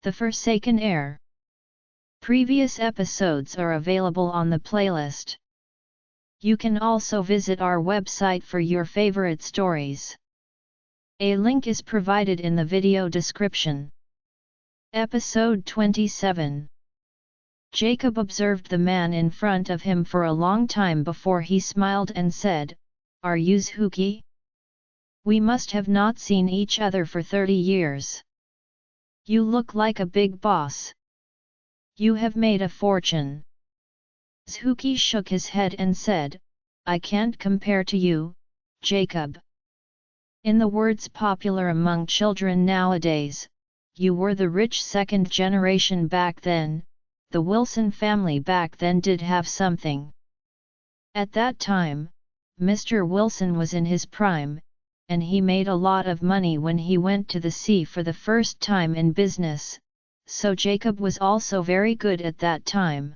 The Forsaken Heir. Previous episodes are available on the playlist. You can also visit our website for your favorite stories. A link is provided in the video description. Episode 27. Jacob observed the man in front of him for a long time before he smiled and said, "Are yous hooky? We must have not seen each other for 30 years. You look like a big boss. You have made a fortune." Zhuki shook his head and said, "I can't compare to you, Jacob. In the words popular among children nowadays, you were the rich second generation back then. The Wilson family back then did have something. At that time, Mr. Wilson was in his prime, and he made a lot of money when he went to the sea for the first time in business, so Jacob was also very good at that time.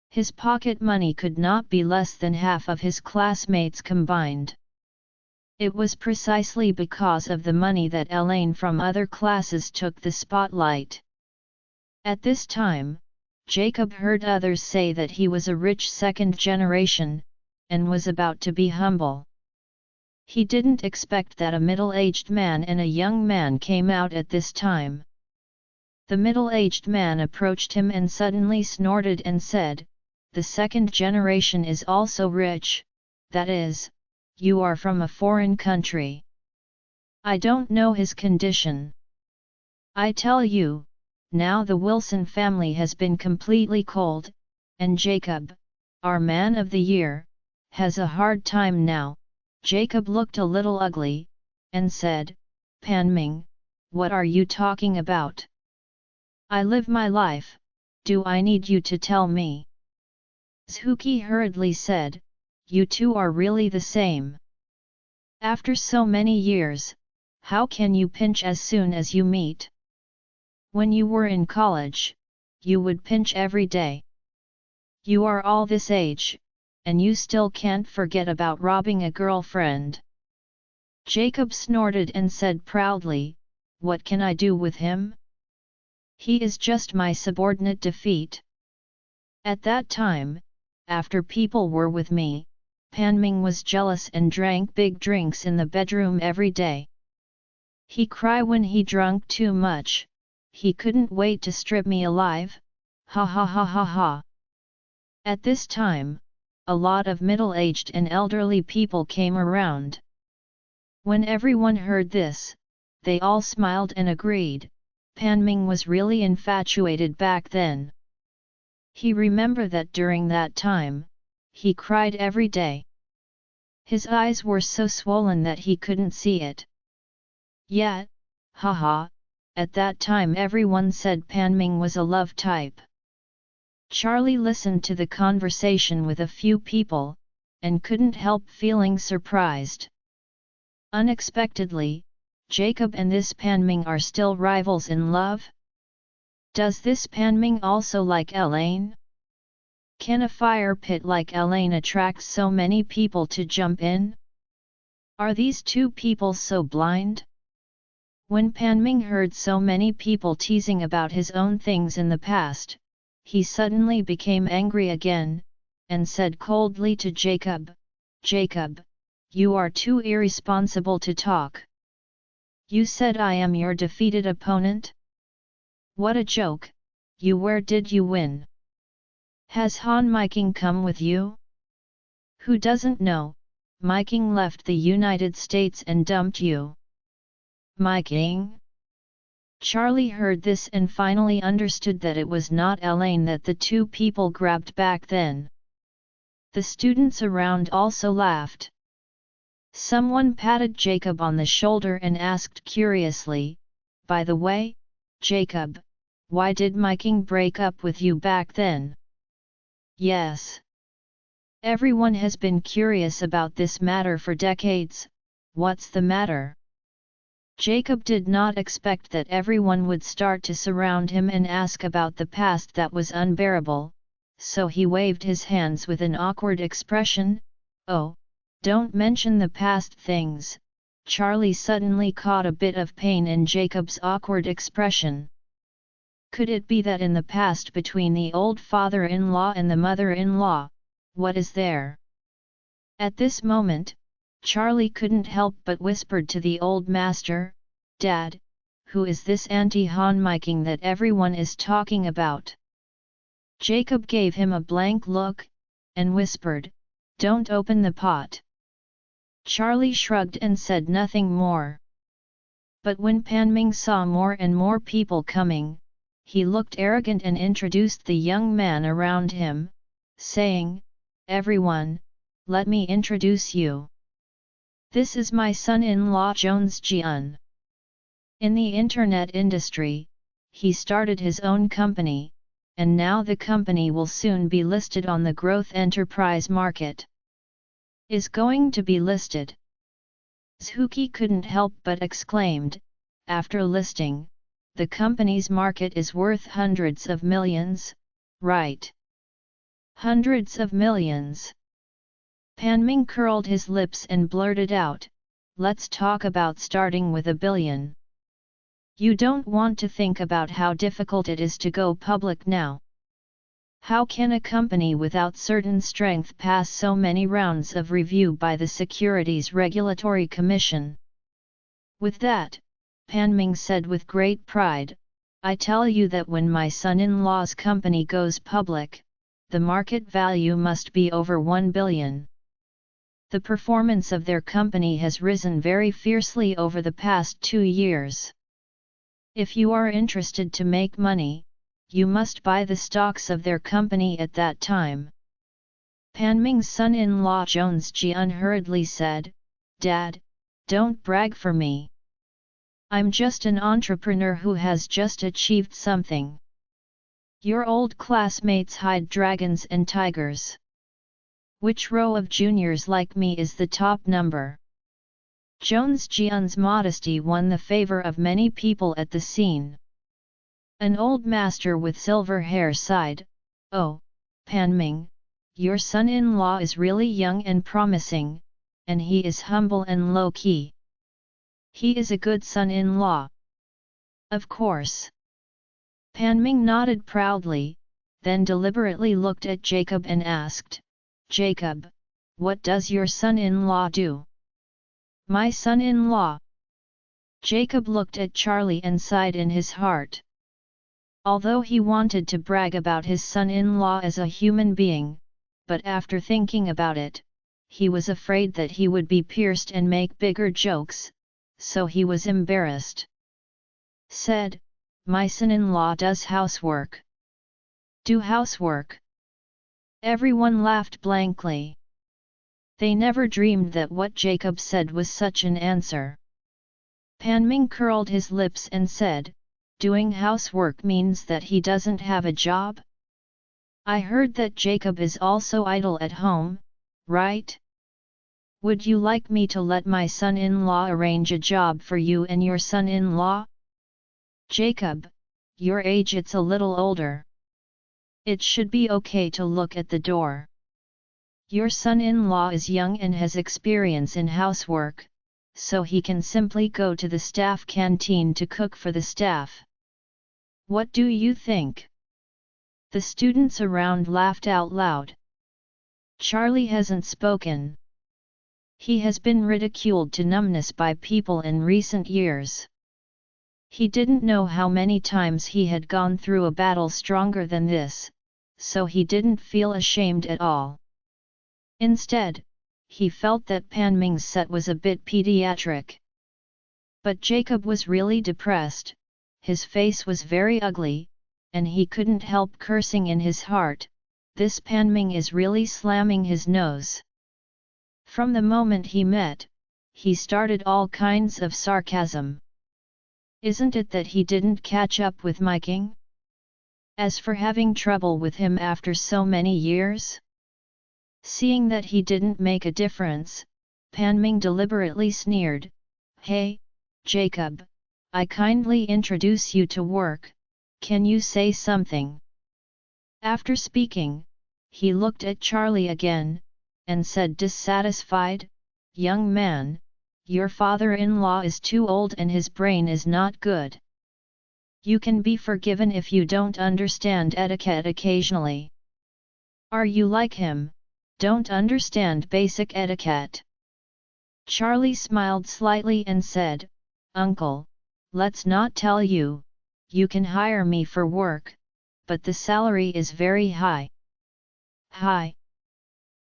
His pocket money could not be less than half of his classmates combined. It was precisely because of the money that Elaine from other classes took the spotlight. At this time, Jacob heard others say that he was a rich second generation, and was about to be humble. He didn't expect that a middle-aged man and a young man came out at this time. The middle-aged man approached him and suddenly snorted and said, "The second generation is also rich, that is, you are from a foreign country. I don't know his condition. I tell you, now the Wilson family has been completely cold, and Jacob, our man of the year, has a hard time now." Jacob looked a little ugly, and said, "Panming, what are you talking about? I live my life, do I need you to tell me?" Zhuki hurriedly said, "You two are really the same. After so many years, how can you pinch as soon as you meet? When you were in college, you would pinch every day. You are all this age, and you still can't forget about robbing a girlfriend." Jacob snorted and said proudly, "What can I do with him? He is just my subordinate defeat. At that time, after people were with me, Panming was jealous and drank big drinks in the bedroom every day. He cried when he drunk too much. He couldn't wait to strip me alive, ha ha ha ha ha." At this time, a lot of middle-aged and elderly people came around. When everyone heard this, they all smiled and agreed, Panming was really infatuated back then. He remembered that during that time, he cried every day. His eyes were so swollen that he couldn't see it. Yet, haha, at that time everyone said Panming was a love type. Charlie listened to the conversation with a few people, and couldn't help feeling surprised. Unexpectedly, Jacob and this Panming are still rivals in love? Does this Panming also like Elaine? Can a fire pit like Elaine attract so many people to jump in? Are these two people so blind? When Panming heard so many people teasing about his own things in the past, he suddenly became angry again, and said coldly to Jacob, "Jacob, you are too irresponsible to talk. You said I am your defeated opponent? What a joke, where did you win? Has Han Miking come with you? Who doesn't know, Miking left the United States and dumped you." Miking? Charlie heard this and finally understood that it was not Elaine that the two people grabbed back then. The students around also laughed. Someone patted Jacob on the shoulder and asked curiously, "By the way, Jacob, why did Miking break up with you back then?" Yes. Everyone has been curious about this matter for decades. What's the matter? Jacob did not expect that everyone would start to surround him and ask about the past that was unbearable, so he waved his hands with an awkward expression. "Oh, don't mention the past things." Charlie suddenly caught a bit of pain in Jacob's awkward expression. Could it be that in the past between the old father-in-law and the mother-in-law, what is there? At this moment, Charlie couldn't help but whispered to the old master, "Dad, who is this Auntie Han-miking that everyone is talking about?" Jacob gave him a blank look, and whispered, "Don't open the pot." Charlie shrugged and said nothing more. But when Panming saw more and more people coming, he looked arrogant and introduced the young man around him, saying, "Everyone, let me introduce you. This is my son-in-law Jones Jian." In the internet industry, he started his own company, and now the company will soon be listed on the growth enterprise market. Is going to be listed. Zhuki couldn't help but exclaimed, after listing, the company's market is worth hundreds of millions, right? Hundreds of millions. Panming curled his lips and blurted out, "Let's talk about starting with $1 billion. You don't want to think about how difficult it is to go public now. How can a company without certain strength pass so many rounds of review by the Securities Regulatory Commission?" With that, Panming said with great pride, "I tell you that when my son-in-law's company goes public, the market value must be over $1 billion. The performance of their company has risen very fiercely over the past 2 years. If you are interested to make money, you must buy the stocks of their company at that time." Panming's son-in-law Jones Jian hurriedly said, "Dad, don't brag for me. I'm just an entrepreneur who has just achieved something. Your old classmates hide dragons and tigers. Which row of juniors like me is the top number?" Jones Jian's modesty won the favor of many people at the scene. An old master with silver hair sighed, "Oh, Panming, your son-in-law is really young and promising, and he is humble and low-key. He is a good son-in-law." "Of course." Panming nodded proudly, then deliberately looked at Jacob and asked, "Jacob, what does your son-in-law do?" "My son-in-law?" Jacob looked at Charlie and sighed in his heart. Although he wanted to brag about his son-in-law as a human being, but after thinking about it, he was afraid that he would be pierced and make bigger jokes, so he was embarrassed. Said, "My son-in-law does housework." "Do housework?" Everyone laughed blankly. They never dreamed that what Jacob said was such an answer. Panming curled his lips and said, "Doing housework means that he doesn't have a job? I heard that Jacob is also idle at home, right? Would you like me to let my son-in-law arrange a job for you and your son-in-law?" "Jacob, your age it's a little older. It should be okay to look at the door. Your son-in-law is young and has experience in housework, so he can simply go to the staff canteen to cook for the staff. What do you think?" The students around laughed out loud. Charlie hasn't spoken. He has been ridiculed to numbness by people in recent years. He didn't know how many times he had gone through a battle stronger than this, so he didn't feel ashamed at all. Instead, he felt that Panming's set was a bit pediatric. But Jacob was really depressed, his face was very ugly, and he couldn't help cursing in his heart, "This Panming is really slamming his nose." From the moment he met, he started all kinds of sarcasm. Isn't it that he didn't catch up with miking? As for having trouble with him after so many years? Seeing that he didn't make a difference, Panming deliberately sneered, "Hey, Jacob, I kindly introduce you to work, can you say something?" After speaking, he looked at Charlie again, and said dissatisfied, "Young man, your father-in-law is too old and his brain is not good. You can be forgiven if you don't understand etiquette occasionally. Are you like him, don't understand basic etiquette? Charlie smiled slightly and said, Uncle, let's not tell you, you can hire me for work, but the salary is very high. High?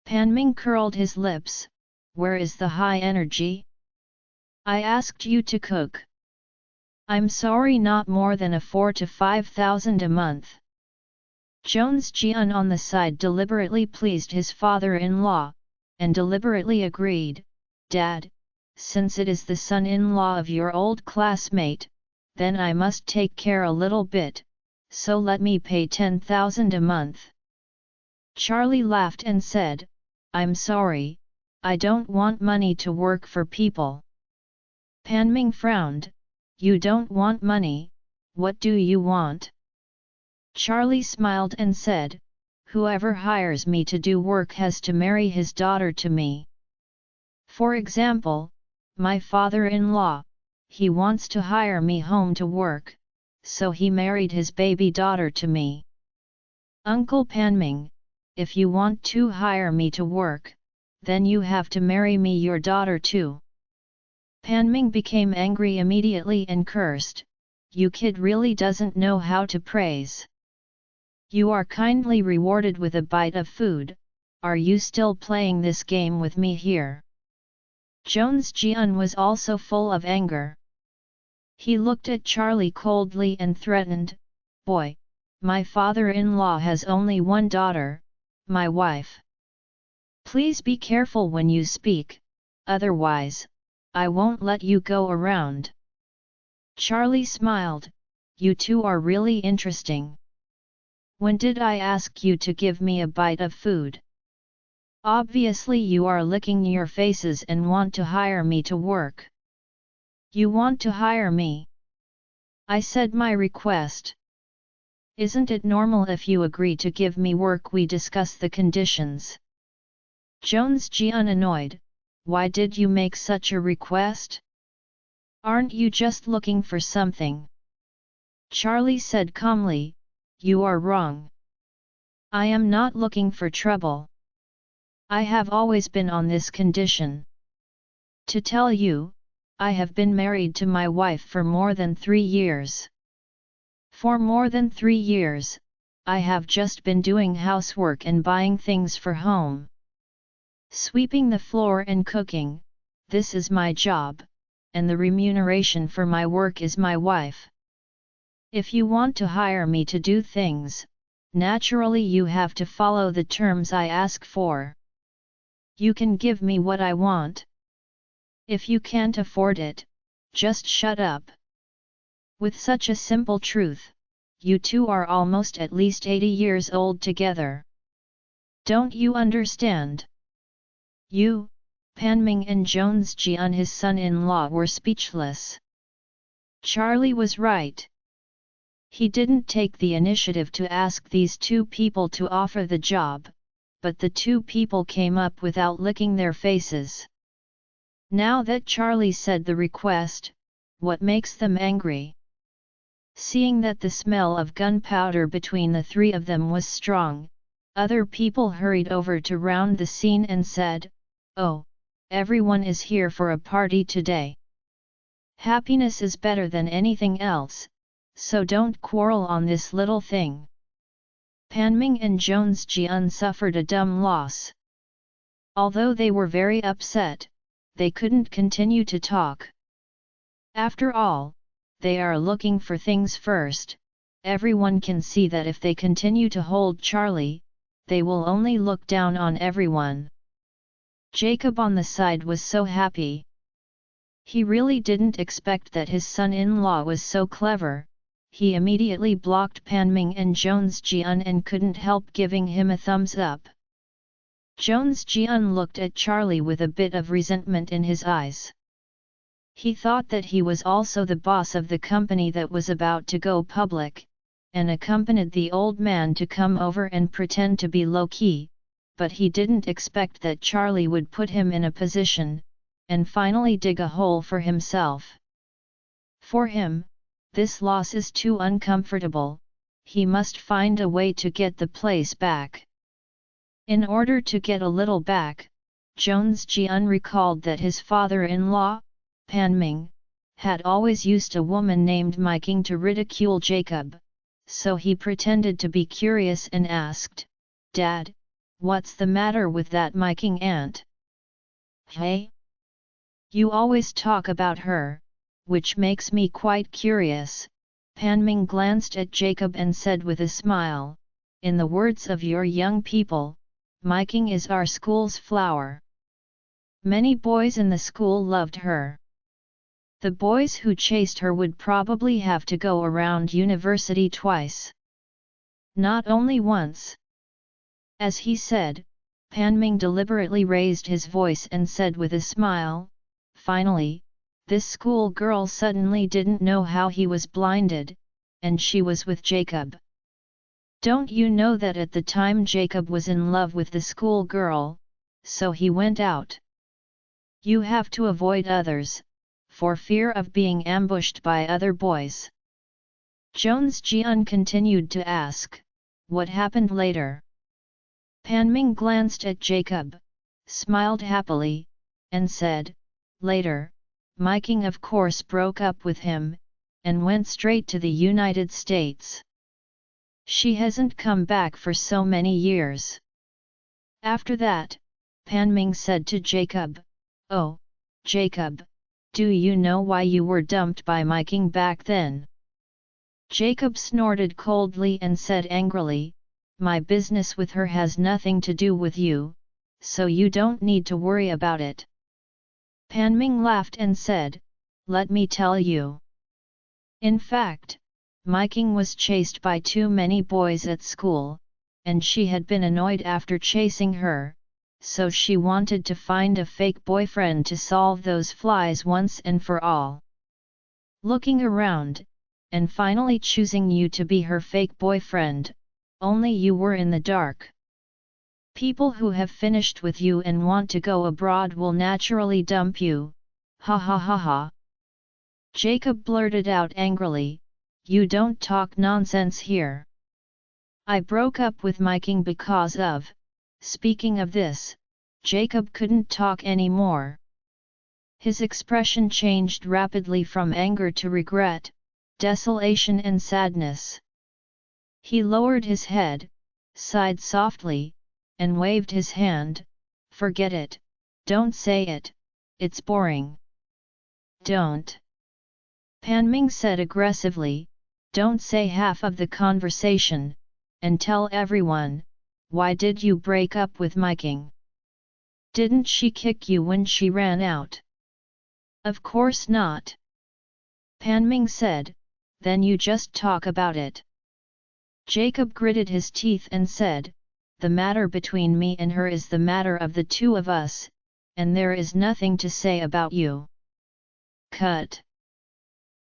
Panming curled his lips, where is the high energy? I asked you to cook. I'm sorry, not more than a 4,000 to 5,000 a month. Jones Jian on the side deliberately pleased his father-in-law, and deliberately agreed, Dad, since it is the son-in-law of your old classmate, then I must take care a little bit, so let me pay 10,000 a month. Charlie laughed and said, I'm sorry, I don't want money to work for people. Panming frowned, You don't want money, what do you want? Charlie smiled and said, Whoever hires me to do work has to marry his daughter to me. For example, my father-in-law, he wants to hire me home to work, so he married his baby daughter to me. Uncle Panming, if you want to hire me to work, then you have to marry me your daughter too. Panming became angry immediately and cursed, You kid really doesn't know how to praise. You are kindly rewarded with a bite of food, are you still playing this game with me here? Jones Jian was also full of anger. He looked at Charlie coldly and threatened, Boy, my father-in-law has only one daughter, my wife. Please be careful when you speak, otherwise, I won't let you go around. Charlie smiled, You two are really interesting. When did I ask you to give me a bite of food? Obviously you are licking your faces and want to hire me to work. You want to hire me? I said my request. Isn't it normal if you agree to give me work we discuss the conditions? Jones Jian annoyed, Why did you make such a request? Aren't you just looking for something? Charlie said calmly, You are wrong. I am not looking for trouble. I have always been on this condition. To tell you, I have been married to my wife for more than 3 years. For more than 3 years, I have just been doing housework and buying things for home. Sweeping the floor and cooking, this is my job, and the remuneration for my work is my wife. If you want to hire me to do things, naturally you have to follow the terms I ask for. You can give me what I want. If you can't afford it, just shut up. With such a simple truth, you two are almost at least 80 years old together. Don't you understand? You, Panming and Jones Jian his son-in-law were speechless. Charlie was right. He didn't take the initiative to ask these two people to offer the job, but the two people came up without licking their faces. Now that Charlie said the request, what makes them angry? Seeing that the smell of gunpowder between the three of them was strong, other people hurried over to round the scene and said, Oh, everyone is here for a party today. Happiness is better than anything else, so don't quarrel on this little thing. Panming and Jones Jian suffered a dumb loss. Although they were very upset, they couldn't continue to talk. After all, they are looking for things first. Everyone can see that if they continue to hold Charlie, they will only look down on everyone. Jacob on the side was so happy. He really didn't expect that his son-in-law was so clever. He immediately blocked Panming and Jones Jian and couldn't help giving him a thumbs up. Jones Jian looked at Charlie with a bit of resentment in his eyes. He thought that he was also the boss of the company that was about to go public, and accompanied the old man to come over and pretend to be low-key, but he didn't expect that Charlie would put him in a position, and finally dig a hole for himself. For him, this loss is too uncomfortable, he must find a way to get the place back. In order to get a little back, Jones Jian recalled that his father-in-law, Pan Ming, had always used a woman named Miking to ridicule Jacob, so he pretended to be curious and asked, "Dad, what's the matter with that Miking aunt?" "Hey? You always talk about her, which makes me quite curious." Pan Ming glanced at Jacob and said with a smile, "In the words of your young people, Miking is our school's flower. Many boys in the school loved her. The boys who chased her would probably have to go around university twice. Not only once." As he said, Pan Ming deliberately raised his voice and said with a smile, "Finally, this school girl suddenly didn't know how he was blinded, and she was with Jacob. Don't you know that at the time Jacob was in love with the school girl, so he went out. You have to avoid others, for fear of being ambushed by other boys." Jones Jian continued to ask, "What happened later?" Pan Ming glanced at Jacob, smiled happily, and said, "Later, Miking of course broke up with him, and went straight to the United States. She hasn't come back for so many years." After that, Pan Ming said to Jacob, "Oh, Jacob, do you know why you were dumped by Miking back then?" Jacob snorted coldly and said angrily, "My business with her has nothing to do with you, so you don't need to worry about it." Pan Ming laughed and said, "Let me tell you. In fact, Miking was chased by too many boys at school, and she had been annoyed after chasing her, so she wanted to find a fake boyfriend to solve those flies once and for all. Looking around, and finally choosing you to be her fake boyfriend, only you were in the dark. People who have finished with you and want to go abroad will naturally dump you, ha ha ha ha." Jacob blurted out angrily, "You don't talk nonsense here. I broke up with Miking because of..." Speaking of this, Jacob couldn't talk anymore. His expression changed rapidly from anger to regret, desolation and sadness. He lowered his head, sighed softly, and waved his hand, "Forget it, don't say it, it's boring." "Don't," Pan Ming said aggressively, "don't say half of the conversation, and tell everyone, why did you break up with Miking? Didn't she kick you when she ran out?" "Of course not," Pan Ming said, "then you just talk about it." Jacob gritted his teeth and said, "The matter between me and her is the matter of the two of us, and there is nothing to say about you." "Cut."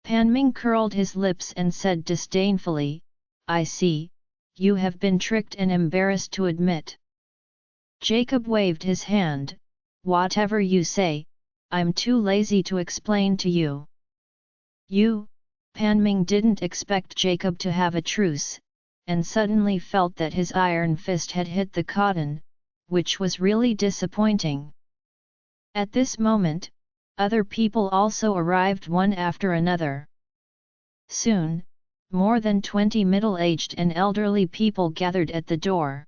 Pan Ming curled his lips and said disdainfully, "I see, you have been tricked and embarrassed to admit." Jacob waved his hand, "Whatever you say, I'm too lazy to explain to you." "You?" Pan Ming didn't expect Jacob to have a truce, and suddenly felt that his iron fist had hit the cotton, which was really disappointing. At this moment, other people also arrived one after another. Soon, more than 20 middle-aged and elderly people gathered at the door.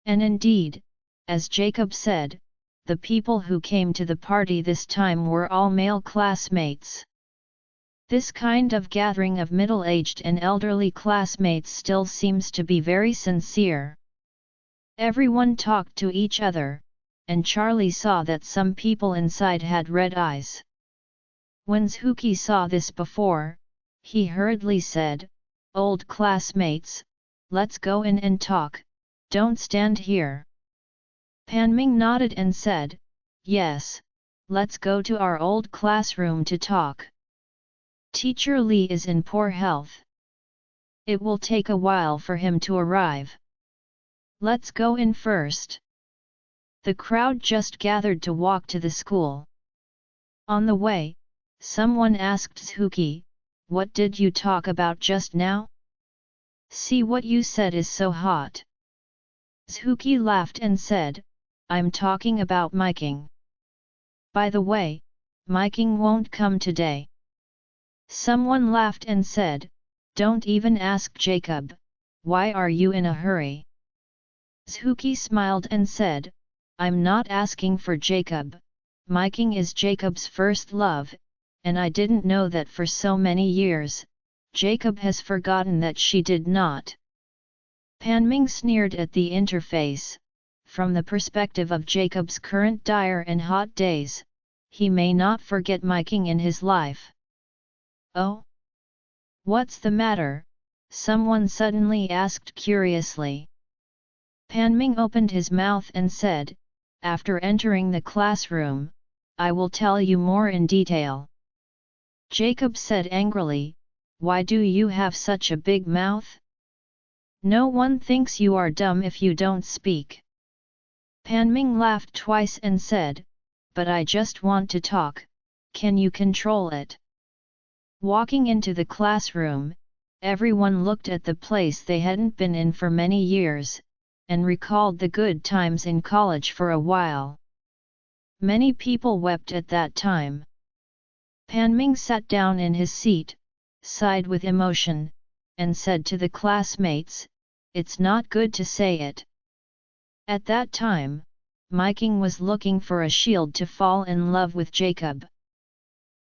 And indeed, as Jacob said, the people who came to the party this time were all male classmates. This kind of gathering of middle-aged and elderly classmates still seems to be very sincere. Everyone talked to each other, and Charlie saw that some people inside had red eyes. When Zhuki saw this before, he hurriedly said, "Old classmates, let's go in and talk, don't stand here." Pan Ming nodded and said, "Yes, let's go to our old classroom to talk. Teacher Li is in poor health. It will take a while for him to arrive. Let's go in first." The crowd just gathered to walk to the school. On the way, someone asked Zhuki, what did you talk about just now? See what you said is so hot. Suki laughed and said, I'm talking about miking. By the way, miking won't come today. Someone laughed and said, don't even ask Jacob, why are you in a hurry? Suki smiled and said, I'm not asking for Jacob, miking is Jacob's first love, and I didn't know that for so many years, Jacob has forgotten that she did not. Panming sneered at the interface. From the perspective of Jacob's current dire and hot days, he may not forget miking in his life. Oh? What's the matter? Someone suddenly asked curiously. Panming opened his mouth and said, after entering the classroom, I will tell you more in detail. Jacob said angrily, why do you have such a big mouth? No one thinks you are dumb if you don't speak. Panming laughed twice and said, but I just want to talk, can you control it? Walking into the classroom, everyone looked at the place they hadn't been in for many years, and recalled the good times in college for a while. Many people wept at that time. Panming sat down in his seat, sighed with emotion, and said to the classmates, it's not good to say it. At that time, Miking was looking for a shield to fall in love with Jacob.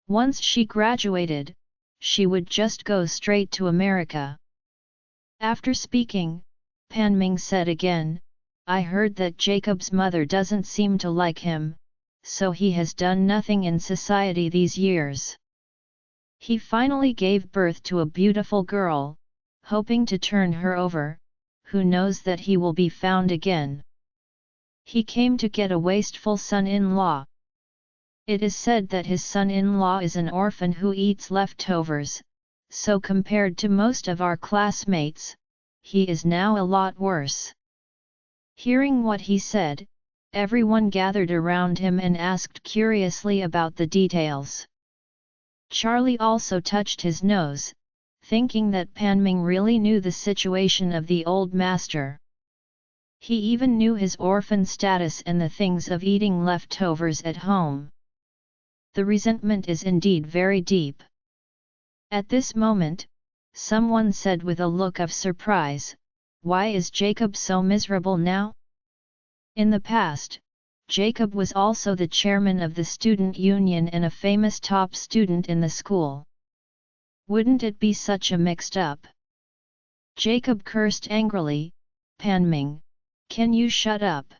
Once she graduated, she would just go straight to America. After speaking, Panming said again, I heard that Jacob's mother doesn't seem to like him, so he has done nothing in society these years. He finally gave birth to a beautiful girl, hoping to turn her over, who knows that he will be found again. He came to get a wasteful son-in-law. It is said that his son-in-law is an orphan who eats leftovers, so compared to most of our classmates, he is now a lot worse. Hearing what he said, everyone gathered around him and asked curiously about the details. Charlie also touched his nose, thinking that Panming really knew the situation of the old master. He even knew his orphan status and the things of eating leftovers at home. The resentment is indeed very deep. At this moment, someone said with a look of surprise, why is Jacob so miserable now? In the past, Jacob was also the chairman of the student union and a famous top student in the school. Wouldn't it be such a mixed up? Jacob cursed angrily, Panming, can you shut up?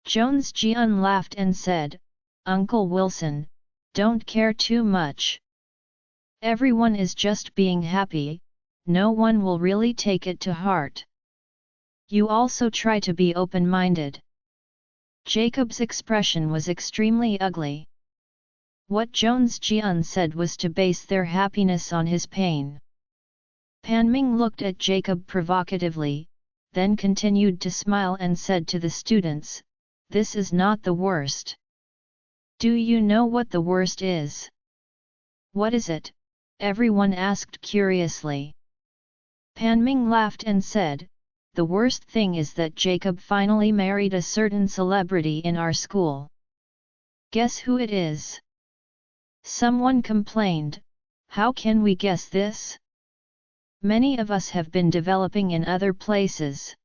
Jones Jian laughed and said, Uncle Wilson, don't care too much. Everyone is just being happy, no one will really take it to heart. You also try to be open-minded. Jacob's expression was extremely ugly. What Jones Jian said was to base their happiness on his pain. Panming looked at Jacob provocatively, then continued to smile and said to the students, this is not the worst. Do you know what the worst is? What is it? Everyone asked curiously. Panming laughed and said, the worst thing is that Jacob finally married a certain celebrity in our school. Guess who it is? Someone complained, how can we guess this? Many of us have been developing in other places.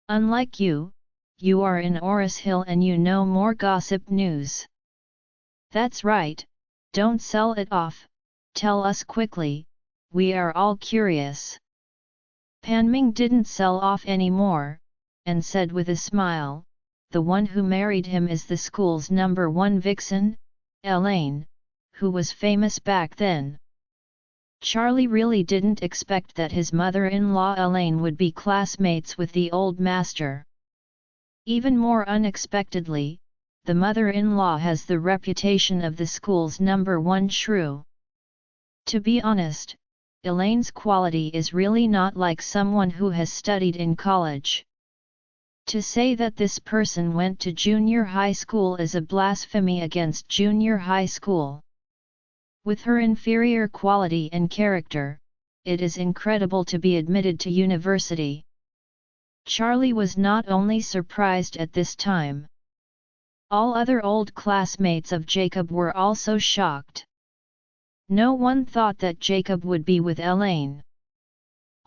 Unlike you, you are in Oris Hill and you know more gossip news. That's right, don't sell it off, tell us quickly, we are all curious. Panming didn't sell off anymore, and said with a smile, the one who married him is the school's #1 vixen, Elaine, who was famous back then. Charlie really didn't expect that his mother-in-law Elaine would be classmates with the old master. Even more unexpectedly, the mother-in-law has the reputation of the school's #1 shrew. To be honest, Elaine's quality is really not like someone who has studied in college. To say that this person went to junior high school is a blasphemy against junior high school. With her inferior quality and character, it is incredible to be admitted to university. Charlie was not only surprised at this time. All other old classmates of Jacob were also shocked. No one thought that Jacob would be with Elaine.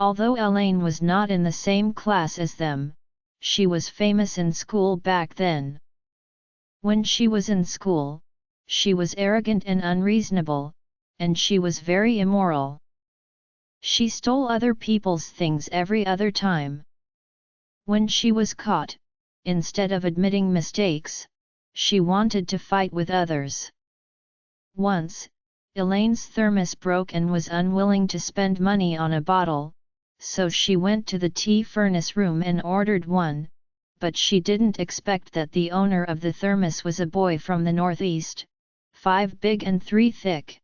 Although Elaine was not in the same class as them, she was famous in school back then. When she was in school, she was arrogant and unreasonable, and she was very immoral. She stole other people's things every other time. When she was caught, instead of admitting mistakes, she wanted to fight with others. Once, Elaine's thermos broke and was unwilling to spend money on a bottle, so she went to the tea furnace room and ordered one, but she didn't expect that the owner of the thermos was a boy from the Northeast, 5 big and 3 thick.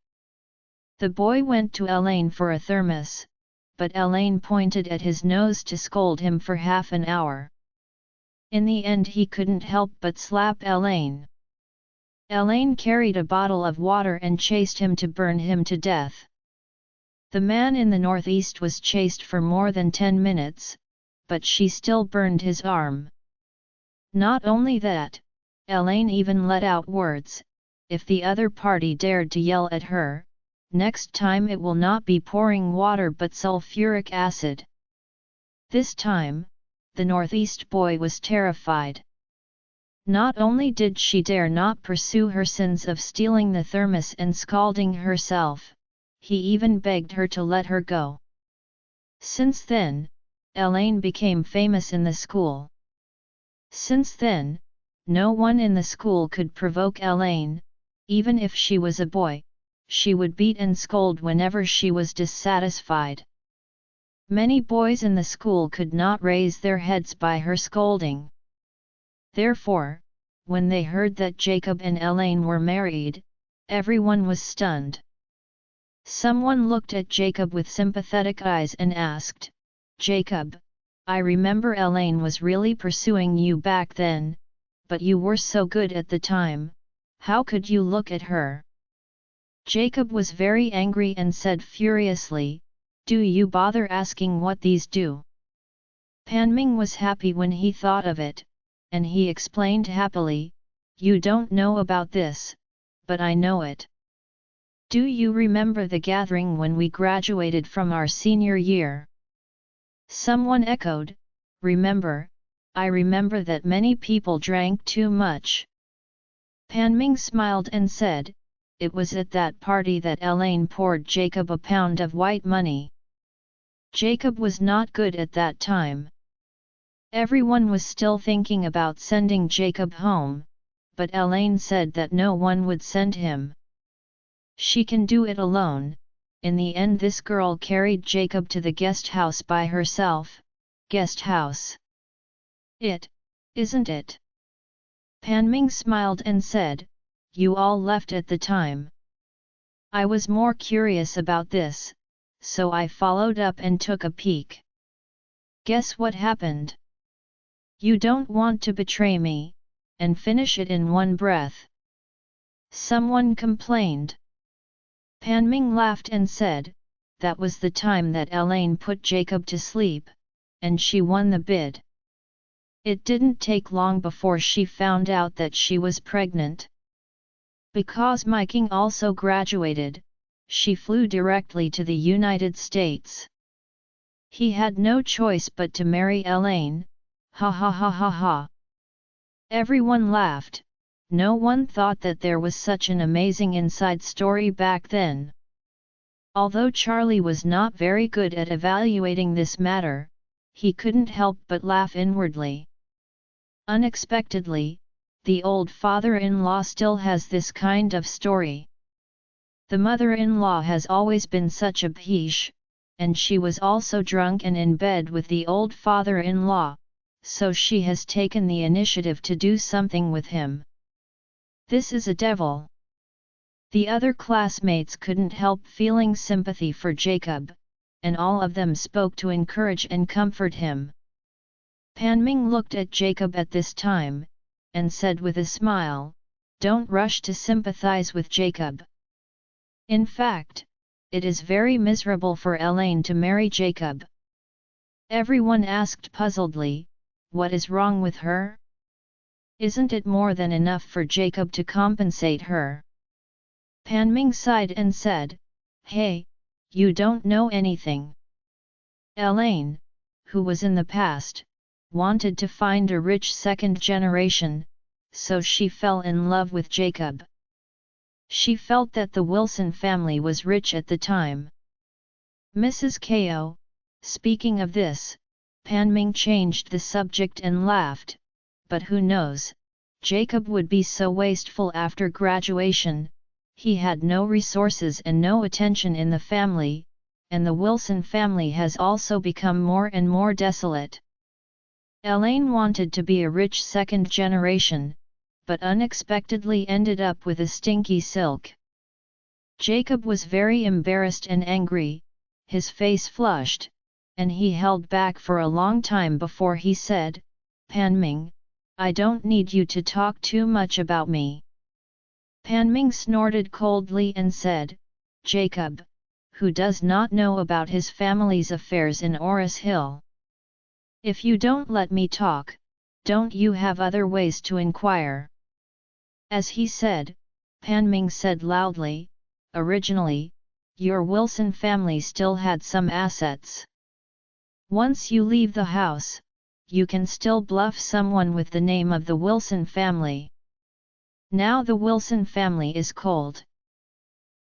The boy went to Elaine for a thermos, but Elaine pointed at his nose to scold him for half an hour. In the end he couldn't help but slap Elaine. Elaine carried a bottle of water and chased him to burn him to death. The man in the Northeast was chased for more than 10 minutes, but she still burned his arm. Not only that, Elaine even let out words, if the other party dared to yell at her, next time it will not be pouring water but sulfuric acid. This time, the Northeast boy was terrified. Not only did she dare not pursue her sins of stealing the thermos and scalding herself, he even begged her to let her go. Since then, Elaine became famous in the school. Since then, no one in the school could provoke Elaine, even if she was a boy, she would beat and scold whenever she was dissatisfied. Many boys in the school could not raise their heads by her scolding. Therefore, when they heard that Jacob and Elaine were married, everyone was stunned. Someone looked at Jacob with sympathetic eyes and asked, "Jacob, I remember Elaine was really pursuing you back then, but you were so good at the time, how could you look at her?" Jacob was very angry and said furiously, "Do you bother asking what these do?" Panming was happy when he thought of it, and he explained happily, "You don't know about this, but I know it. Do you remember the gathering when we graduated from our senior year?" Someone echoed, "Remember, I remember that many people drank too much." Panming smiled and said, "It was at that party that Elaine poured Jacob a pound of white money." Jacob was not good at that time. Everyone was still thinking about sending Jacob home, but Elaine said that no one would send him. She can do it alone. In the end this girl carried Jacob to the guest house by herself. Guest house. Isn't it? Panming smiled and said, "You all left at the time. I was more curious about this, so I followed up and took a peek. Guess what happened? You don't want to betray me, and finish it in one breath." Someone complained. Panming laughed and said, "That was the time that Elaine put Jacob to sleep, and she won the bid." It didn't take long before she found out that she was pregnant. Because Miking also graduated, she flew directly to the United States. He had no choice but to marry Elaine. Ha ha ha ha ha. Everyone laughed. No one thought that there was such an amazing inside story back then. Although Charlie was not very good at evaluating this matter, he couldn't help but laugh inwardly. Unexpectedly, the old father-in-law still has this kind of story. The mother-in-law has always been such a biche, and she was also drunk and in bed with the old father-in-law, so she has taken the initiative to do something with him. This is a devil. The other classmates couldn't help feeling sympathy for Jacob, and all of them spoke to encourage and comfort him. Panming looked at Jacob at this time, and said with a smile, "Don't rush to sympathize with Jacob. In fact, it is very miserable for Elaine to marry Jacob. Everyone asked puzzledly, what is wrong with her? Isn't it more than enough for Jacob to compensate her? Panming sighed and said, hey, you don't know anything. Elaine, who was in the past, wanted to find a rich second generation, so she fell in love with Jacob. She felt that the Wilson family was rich at the time. Mrs. Ko, speaking of this, Panming changed the subject and laughed, but who knows, Jacob would be so wasteful after graduation, he had no resources and no attention in the family, and the Wilson family has also become more and more desolate. Elaine wanted to be a rich second generation, but unexpectedly ended up with a stinky silk. Jacob was very embarrassed and angry, his face flushed, and he held back for a long time before he said, Panming, I don't need you to talk too much about me. Panming snorted coldly and said, Jacob, who does not know about his family's affairs in Oris Hill? If you don't let me talk, don't you have other ways to inquire? As he said, Panming said loudly, originally, your Wilson family still had some assets. Once you leave the house, you can still bluff someone with the name of the Wilson family. Now the Wilson family is cold.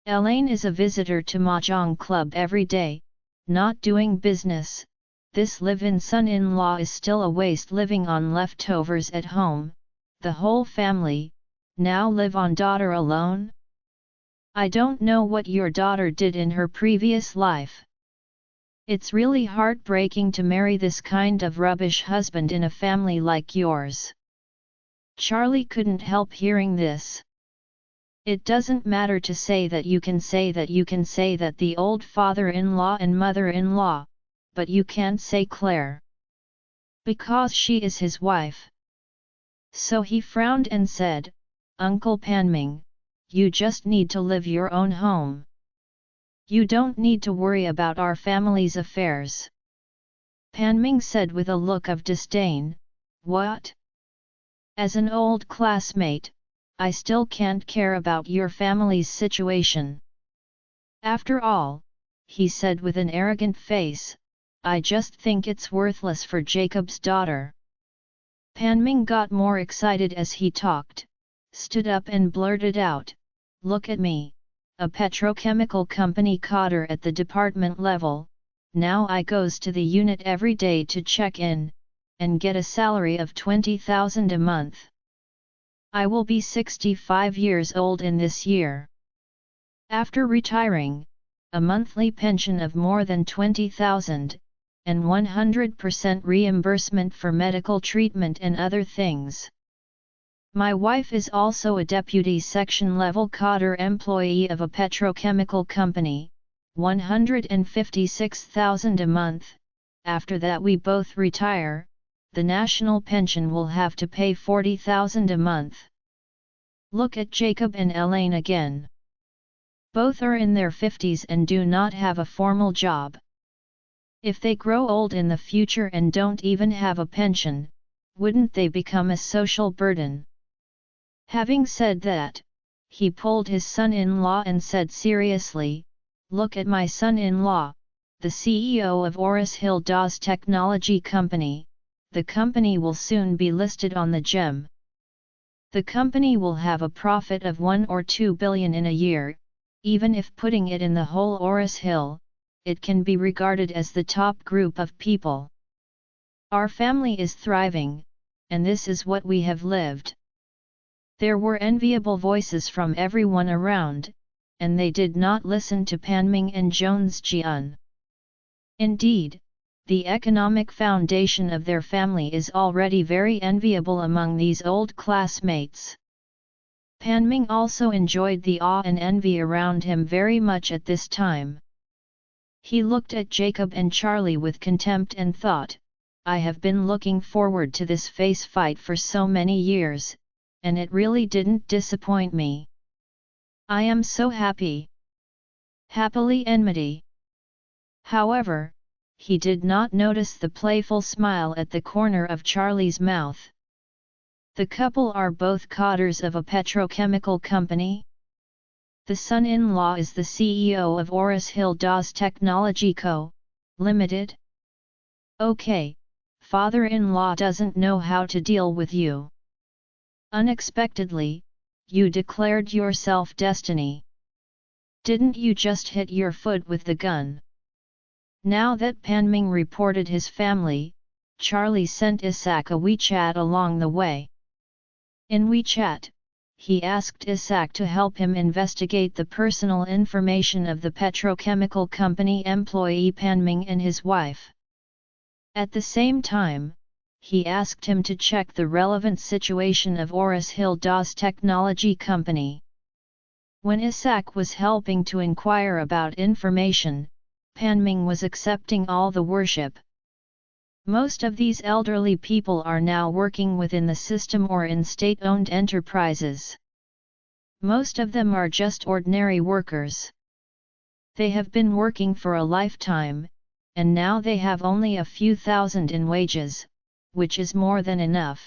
Elaine is a visitor to Mahjong Club every day, not doing business. This live-in son-in-law is still a waste living on leftovers at home. The whole family, now live on daughter alone? I don't know what your daughter did in her previous life. It's really heartbreaking to marry this kind of rubbish husband in a family like yours. Charlie couldn't help hearing this. It doesn't matter to say that you can say that you can say that the old father-in-law and mother-in-law, but you can't say Claire. Because she is his wife. So he frowned and said, Uncle Panming, you just need to live your own home. You don't need to worry about our family's affairs. Panming said with a look of disdain, what? As an old classmate, I still can't care about your family's situation. After all, he said with an arrogant face, I just think it's worthless for Jacob's daughter. Panming got more excited as he talked, stood up and blurted out, look at me, a petrochemical company coder at the department level, now I goes to the unit every day to check in, and get a salary of 20,000 a month. I will be 65 years old in this year. After retiring, a monthly pension of more than 20,000, and 100% reimbursement for medical treatment and other things. My wife is also a deputy section-level coder employee of a petrochemical company, 156,000 a month. After that we both retire, the national pension will have to pay 40,000 a month. Look at Jacob and Elaine again. Both are in their 50s and do not have a formal job. If they grow old in the future and don't even have a pension, wouldn't they become a social burden? Having said that, he pulled his son-in-law and said seriously, look at my son-in-law, the CEO of Oris Hill DAS Technology Company. The company will soon be listed on the GEM. The company will have a profit of 1 or 2 billion in a year. Even if putting it in the whole Oris Hill, it can be regarded as the top group of people. Our family is thriving, and this is what we have lived. There were enviable voices from everyone around, and they did not listen to Panming and Jones Jian. Indeed, the economic foundation of their family is already very enviable among these old classmates. Panming also enjoyed the awe and envy around him very much at this time. He looked at Jacob and Charlie with contempt and thought, I have been looking forward to this face fight for so many years, and it really didn't disappoint me. I am so happy. happily enmity. However, he did not notice the playful smile at the corner of Charlie's mouth. The couple are both cadres of a petrochemical company. The son-in-law is the CEO of Oris Hill Das Technology Co., Limited. Okay, father-in-law doesn't know how to deal with you. Unexpectedly, you declared yourself destiny. Didn't you just hit your foot with the gun? Now that Panming reported his family, Charlie sent Isaac a WeChat along the way. In WeChat, he asked Isaac to help him investigate the personal information of the petrochemical company employee Panming and his wife. At the same time, he asked him to check the relevant situation of Oris Hill Das Technology Company. When Isaac was helping to inquire about information, Panming was accepting all the worship. Most of these elderly people are now working within the system or in state-owned enterprises. Most of them are just ordinary workers. They have been working for a lifetime, and now they have only a few thousand in wages, which is more than enough.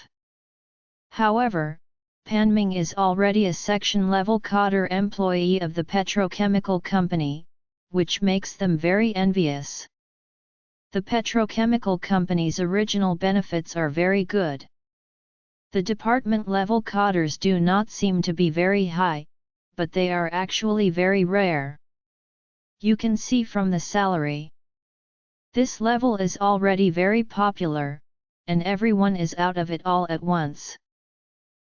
However, Panming is already a section-level cadre employee of the petrochemical company, which makes them very envious. The petrochemical company's original benefits are very good. The department-level cadres do not seem to be very high, but they are actually very rare. You can see from the salary. This level is already very popular, and everyone is out of it all at once.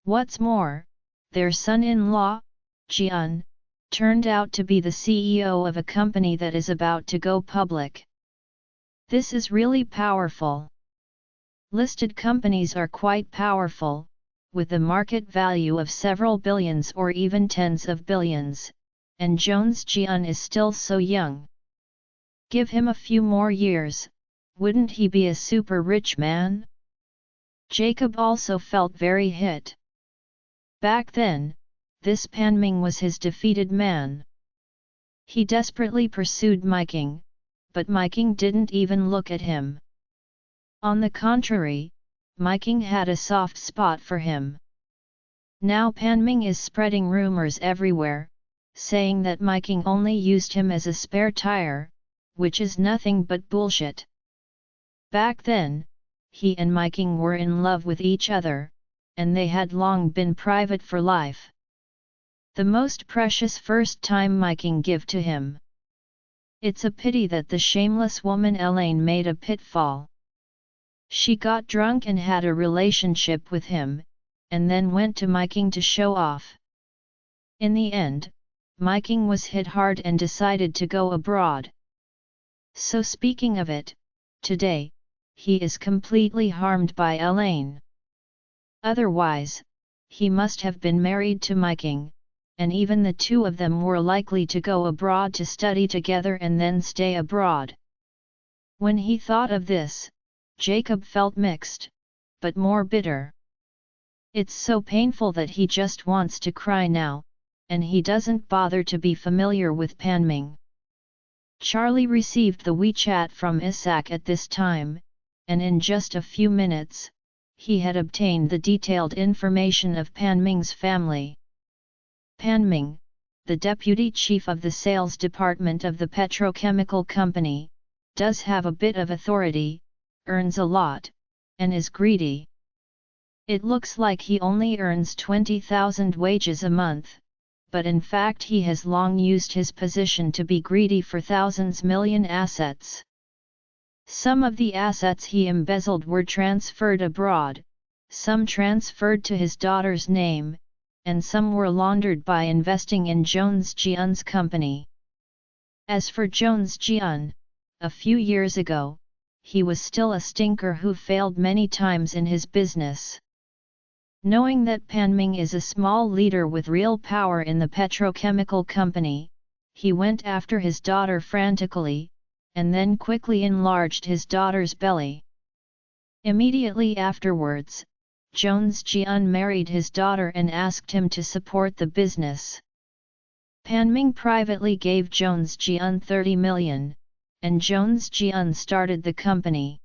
What's more, their son-in-law, Jian, turned out to be the CEO of a company that is about to go public. This is really powerful. Listed companies are quite powerful, with a market value of several billions or even tens of billions, and Jones Jian is still so young. Give him a few more years, wouldn't he be a super rich man? Jacob also felt very hit. Back then, this Panming was his defeated man. He desperately pursued Miking, but Miking didn't even look at him. On the contrary, Miking had a soft spot for him. Now Panming is spreading rumors everywhere, saying that Miking only used him as a spare tire, which is nothing but bullshit. Back then, he and Miking were in love with each other, and they had long been private for life. The most precious first time Miking give to him. It's a pity that the shameless woman Elaine made a pitfall. She got drunk and had a relationship with him, and then went to Miking to show off. In the end, Miking was hit hard and decided to go abroad. So speaking of it, today, he is completely harmed by Elaine. Otherwise, he must have been married to Miking, and even the two of them were likely to go abroad to study together and then stay abroad. When he thought of this, Jacob felt mixed, but more bitter. It's so painful that he just wants to cry now, and he doesn't bother to be familiar with Panming. Charlie received the WeChat from Isaac at this time, and in just a few minutes, he had obtained the detailed information of Panming's family. Panming, the deputy chief of the sales department of the petrochemical company, does have a bit of authority, earns a lot, and is greedy. It looks like he only earns 20,000 wages a month, but in fact he has long used his position to be greedy for thousands million assets. Some of the assets he embezzled were transferred abroad, some transferred to his daughter's name, and some were laundered by investing in Jones Jian's company. As for Jones Jian, a few years ago, he was still a stinker who failed many times in his business. Knowing that Panming is a small leader with real power in the petrochemical company, he went after his daughter frantically, and then quickly enlarged his daughter's belly. Immediately afterwards, Jones Jian married his daughter and asked him to support the business. Panming privately gave Jones Jian 30 million, and Jones Jian started the company.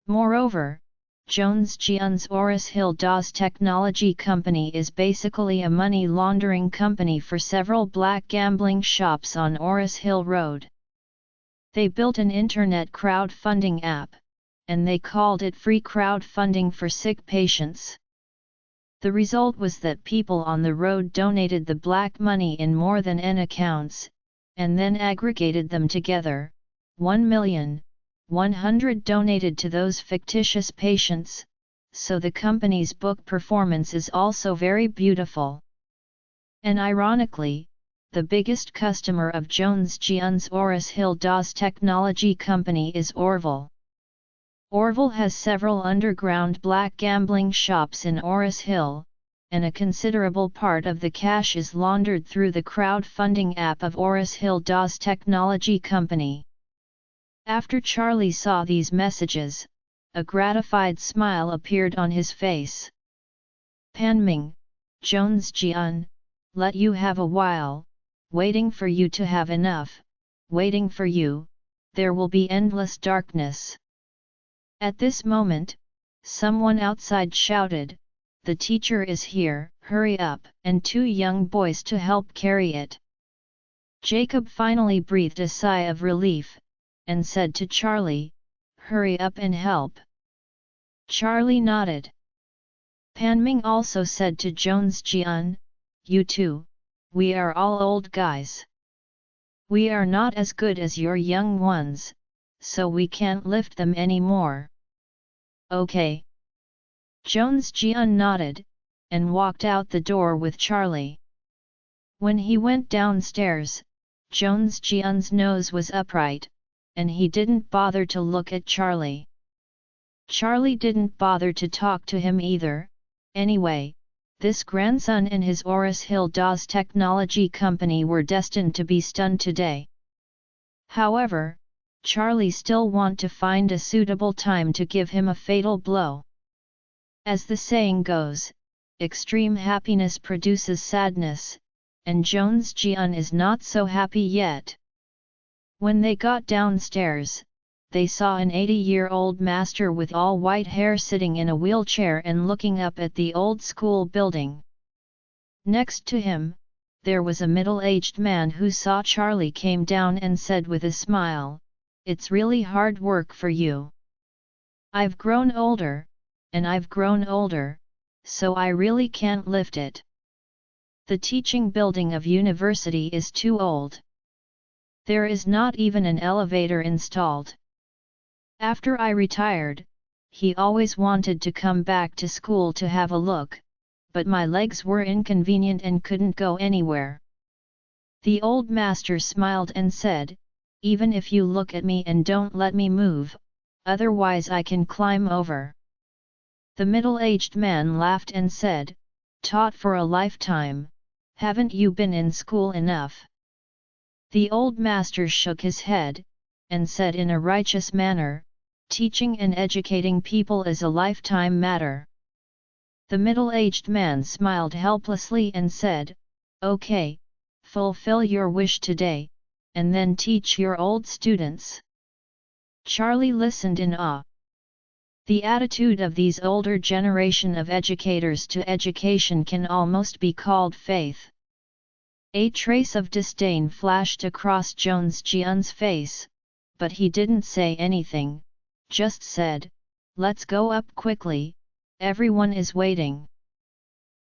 Moreover, Jones Jian's Oris Hill DAS technology company is basically a money laundering company for several black gambling shops on Oris Hill Road. They built an internet crowdfunding app, and they called it free crowdfunding for sick patients. The result was that people on the road donated the black money in more than N accounts, and then aggregated them together, 1,100,000 donated to those fictitious patients, so the company's book performance is also very beautiful. And ironically, the biggest customer of Jones Jian's Oris Hill DAS technology company is Orville. Orville has several underground black gambling shops in Oris Hill, and a considerable part of the cash is laundered through the crowdfunding app of Oris Hill DAS technology company. After Charlie saw these messages, a gratified smile appeared on his face. Panming, Jones Jian, let you have a while, waiting for you to have enough, waiting for you, there will be endless darkness. At this moment, someone outside shouted, "The teacher is here, hurry up," and 2 young boys to help carry it. Jacob finally breathed a sigh of relief, and said to Charlie, "Hurry up and help." Charlie nodded. Panming also said to Jones Jian, "You too, we are all old guys. We are not as good as your young ones, so we can't lift them anymore." "Okay." Jones Jian nodded, and walked out the door with Charlie. When he went downstairs, Jones Jian's nose was upright, and he didn't bother to look at Charlie. Charlie didn't bother to talk to him either. Anyway, this grandson and his Oris Hill DAS technology company were destined to be stunned today. However, Charlie still wanted to find a suitable time to give him a fatal blow. As the saying goes, extreme happiness produces sadness, and Jones Jian is not so happy yet. When they got downstairs, they saw an 80-year-old master with all white hair sitting in a wheelchair and looking up at the old school building. Next to him, there was a middle-aged man who saw Charlie came down and said with a smile, "It's really hard work for you. I've grown older, and I've grown older, so I really can't lift it. The teaching building of university is too old. There is not even an elevator installed. After I retired, he always wanted to come back to school to have a look, but my legs were inconvenient and couldn't go anywhere." The old master smiled and said, "Even if you look at me and don't let me move, otherwise I can climb over." The middle-aged man laughed and said, "Taught for a lifetime, haven't you been in school enough?" The old master shook his head, and said in a righteous manner, "Teaching and educating people is a lifetime matter." The middle-aged man smiled helplessly and said, "Okay, fulfill your wish today, and then teach your old students." Charlie listened in awe. The attitude of these older generation of educators to education can almost be called faith. A trace of disdain flashed across Jones Jian's face, but he didn't say anything, just said, "Let's go up quickly, everyone is waiting."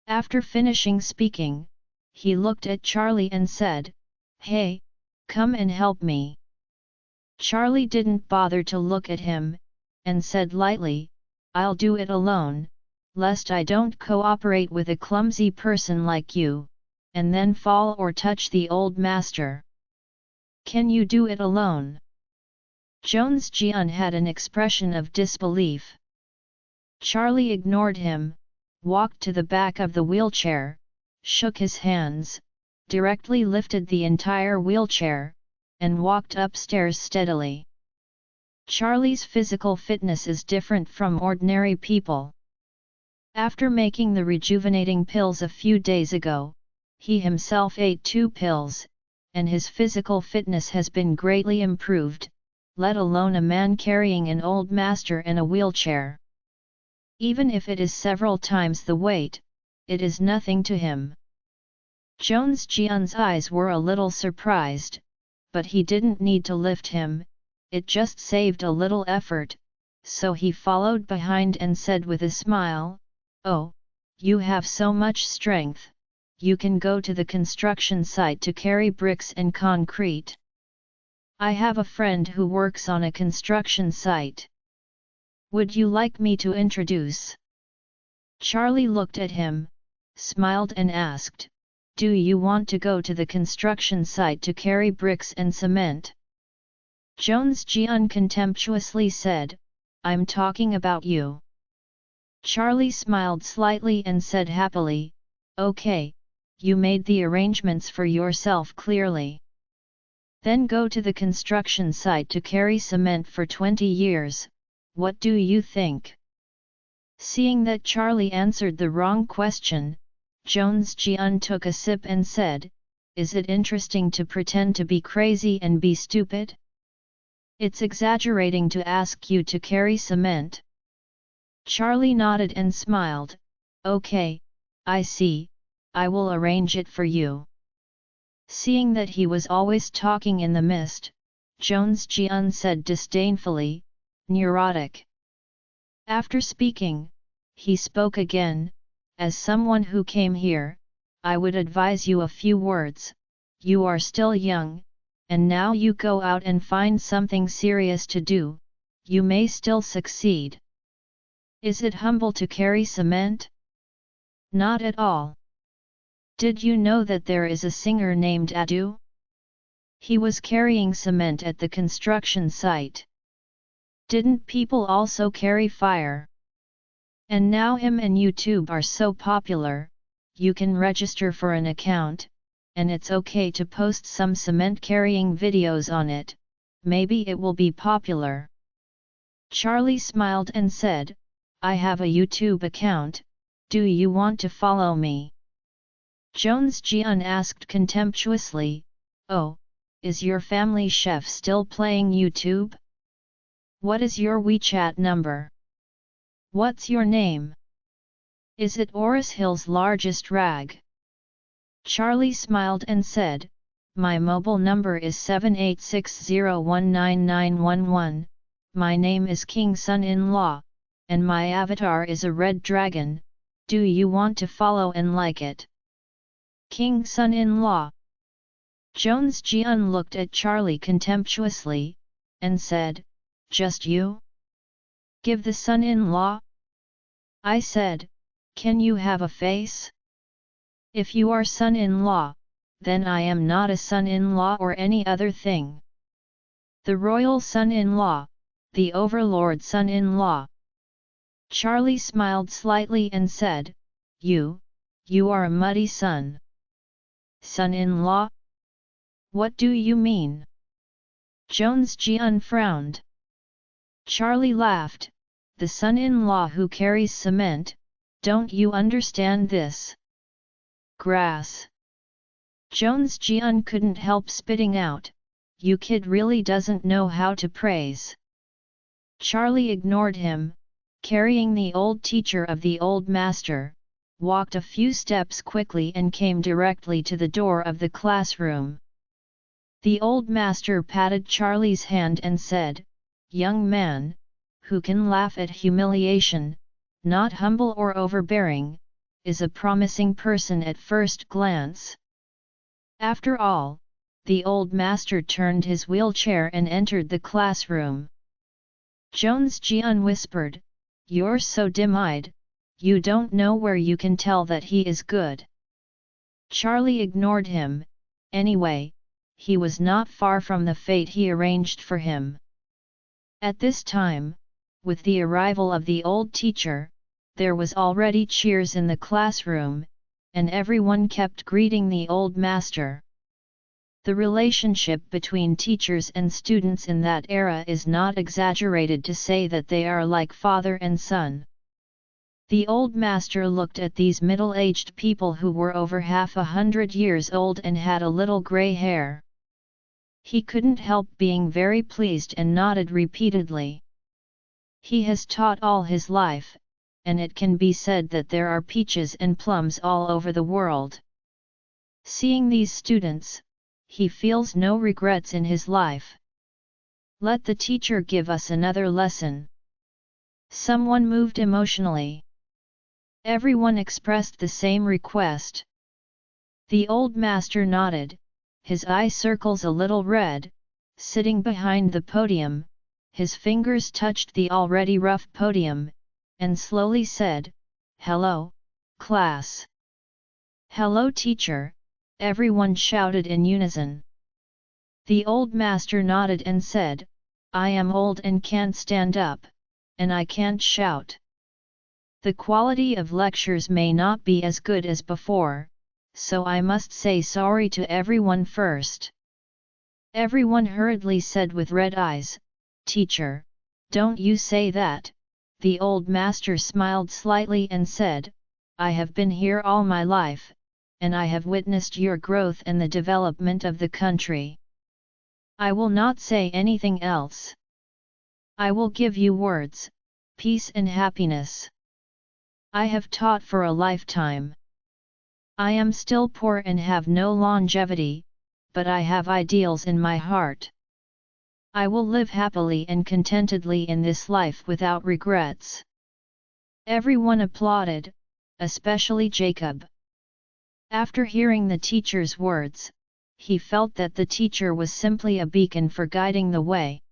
After finishing speaking, he looked at Charlie and said, "Hey, come and help me." Charlie didn't bother to look at him, and said lightly, "I'll do it alone, lest I don't cooperate with a clumsy person like you, and then fall or touch the old master." "Can you do it alone?" Jones Jian had an expression of disbelief. Charlie ignored him, walked to the back of the wheelchair, shook his hands, directly lifted the entire wheelchair, and walked upstairs steadily. Charlie's physical fitness is different from ordinary people. After making the rejuvenating pills a few days ago, he himself ate 2 pills, and his physical fitness has been greatly improved, let alone a man carrying an old master in a wheelchair. Even if it is several times the weight, it is nothing to him. Jones Jian's eyes were a little surprised, but he didn't need to lift him, it just saved a little effort, so he followed behind and said with a smile, "Oh, you have so much strength, you can go to the construction site to carry bricks and concrete. I have a friend who works on a construction site. Would you like me to introduce?" Charlie looked at him, smiled and asked, "Do you want to go to the construction site to carry bricks and cement?" Jones Jian contemptuously said, "I'm talking about you." Charlie smiled slightly and said happily, "Okay, you made the arrangements for yourself clearly. Then go to the construction site to carry cement for 20 years, what do you think?" Seeing that Charlie answered the wrong question, Jones Jian took a sip and said, "Is it interesting to pretend to be crazy and be stupid? It's exaggerating to ask you to carry cement." Charlie nodded and smiled, "Okay, I see, I will arrange it for you." Seeing that he was always talking in the mist, Jones Jian said disdainfully, "Neurotic." After speaking, he spoke again, "As someone who came here, I would advise you a few words. You are still young, and now you go out and find something serious to do, you may still succeed. Is it humble to carry cement? Not at all. Did you know that there is a singer named Adu? He was carrying cement at the construction site. Didn't people also carry fire? And now him and YouTube are so popular, you can register for an account, and it's okay to post some cement carrying videos on it, maybe it will be popular." Charlie smiled and said, "I have a YouTube account, do you want to follow me?" Jones Jian asked contemptuously, "Oh, is your family chef still playing YouTube? What is your WeChat number? What's your name? Is it Oris Hill's largest rag?" Charlie smiled and said, "My mobile number is 7860199111, my name is King Son-in-Law, and my avatar is a red dragon, do you want to follow and like it?" King Son-in-Law. Jones Jian looked at Charlie contemptuously, and said, "Just you? Give the son-in-law?" I said, "Can you have a face? If you are son-in-law, then I am not a son-in-law or any other thing. The royal son-in-law, the overlord son-in-law." Charlie smiled slightly and said, You are a muddy son. Son-in-law? What do you mean?" Jones Jian frowned. Charlie laughed, "The son-in-law who carries cement, don't you understand this? Grass." Jones Jian couldn't help spitting out, "You kid really doesn't know how to praise." Charlie ignored him, carrying the old teacher of the old master, walked a few steps quickly and came directly to the door of the classroom. The old master patted Charlie's hand and said, "Young man, who can laugh at humiliation, not humble or overbearing, is a promising person at first glance." After all, the old master turned his wheelchair and entered the classroom. Jones Jian whispered, "You're so dim-eyed, you don't know where you can tell that he is good." Charlie ignored him, anyway, he was not far from the fate he arranged for him. At this time, with the arrival of the old teacher, there was already cheers in the classroom, and everyone kept greeting the old master. The relationship between teachers and students in that era is not exaggerated to say that they are like father and son. The old master looked at these middle-aged people who were over 100 years old and had a little grey hair. He couldn't help being very pleased and nodded repeatedly. He has taught all his life, and it can be said that there are peaches and plums all over the world. Seeing these students, he feels no regrets in his life. Let the teacher give us another lesson. Someone moved emotionally. Everyone expressed the same request. The old master nodded, his eye circles a little red, sitting behind the podium, his fingers touched the already rough podium, and slowly said, "Hello, class." "Hello, teacher," everyone shouted in unison. The old master nodded and said, "I am old and can't stand up, and I can't shout. The quality of lectures may not be as good as before, so I must say sorry to everyone first." Everyone hurriedly said with red eyes, "Teacher, don't you say that." The old master smiled slightly and said, "I have been here all my life, and I have witnessed your growth and the development of the country. I will not say anything else. I will give you words, peace and happiness. I have taught for a lifetime. I am still poor and have no longevity, but I have ideals in my heart. I will live happily and contentedly in this life without regrets." Everyone applauded, especially Jacob. After hearing the teacher's words, he felt that the teacher was simply a beacon for guiding the way.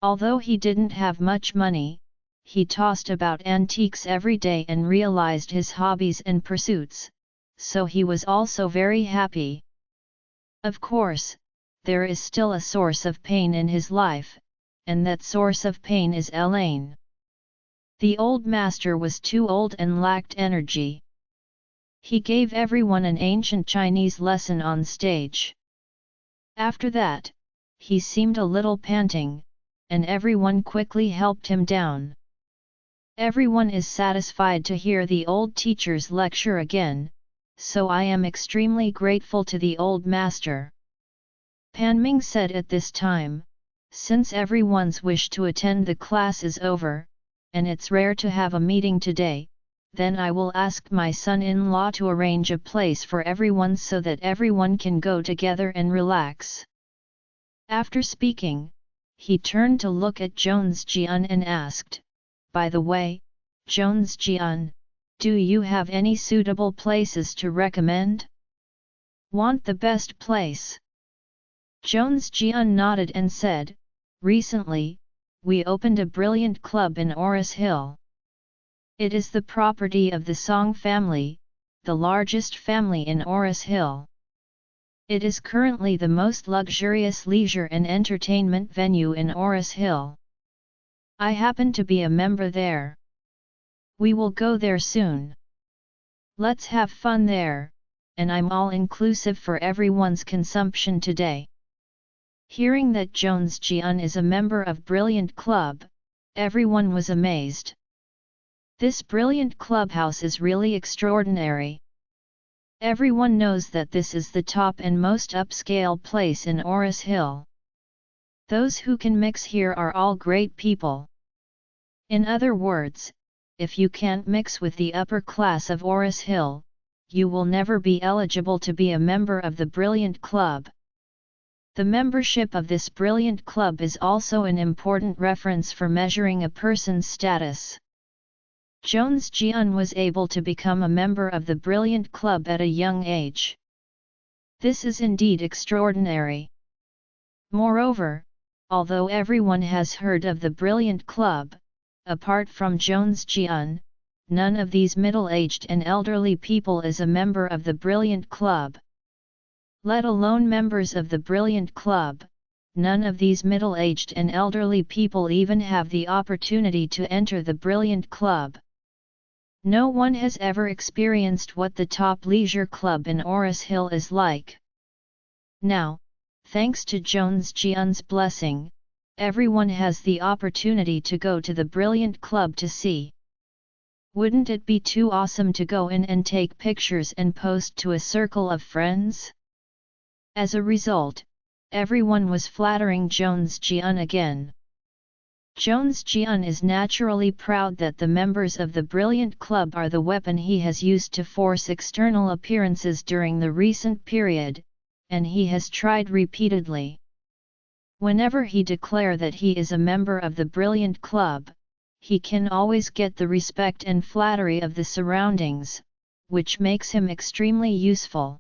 Although he didn't have much money, he tossed about antiques every day and realized his hobbies and pursuits, so he was also very happy. Of course, there is still a source of pain in his life, and that source of pain is Elaine. The old master was too old and lacked energy. He gave everyone an ancient Chinese lesson on stage. After that, he seemed a little panting, and everyone quickly helped him down. Everyone is satisfied to hear the old teacher's lecture again, so I am extremely grateful to the old master. Pan Ming said at this time, "Since everyone's wish to attend the class is over, and it's rare to have a meeting today, then I will ask my son-in-law to arrange a place for everyone so that everyone can go together and relax." After speaking, he turned to look at Jones Jian and asked, "By the way, Jones Jian, do you have any suitable places to recommend? Want the best place?" Jones Jian nodded and said, "Recently, we opened a brilliant club in Oris Hill. It is the property of the Song family, the largest family in Oris Hill. It is currently the most luxurious leisure and entertainment venue in Oris Hill. I happen to be a member there. We will go there soon. Let's have fun there, and I'm all-inclusive for everyone's consumption today." Hearing that Jones Jian is a member of Brilliant Club, everyone was amazed. This brilliant clubhouse is really extraordinary. Everyone knows that this is the top and most upscale place in Oris Hill. Those who can mix here are all great people. In other words, if you can't mix with the upper class of Oris Hill, you will never be eligible to be a member of the Brilliant Club. The membership of this Brilliant Club is also an important reference for measuring a person's status. Jones Jian was able to become a member of the Brilliant Club at a young age. This is indeed extraordinary. Moreover, although everyone has heard of the Brilliant Club, apart from Jones Jian, none of these middle-aged and elderly people is a member of the Brilliant Club. Let alone members of the Brilliant Club, none of these middle-aged and elderly people even have the opportunity to enter the Brilliant Club. No one has ever experienced what the top leisure club in Oris Hill is like. Now, thanks to Jones Jian's blessing, everyone has the opportunity to go to the Brilliant Club to see. Wouldn't it be too awesome to go in and take pictures and post to a circle of friends? As a result, everyone was flattering Jones Jian again. Jones Jian is naturally proud that the members of the Brilliant Club are the weapon he has used to force external appearances during the recent period, and he has tried repeatedly. Whenever he declares that he is a member of the Brilliant Club, he can always get the respect and flattery of the surroundings, which makes him extremely useful.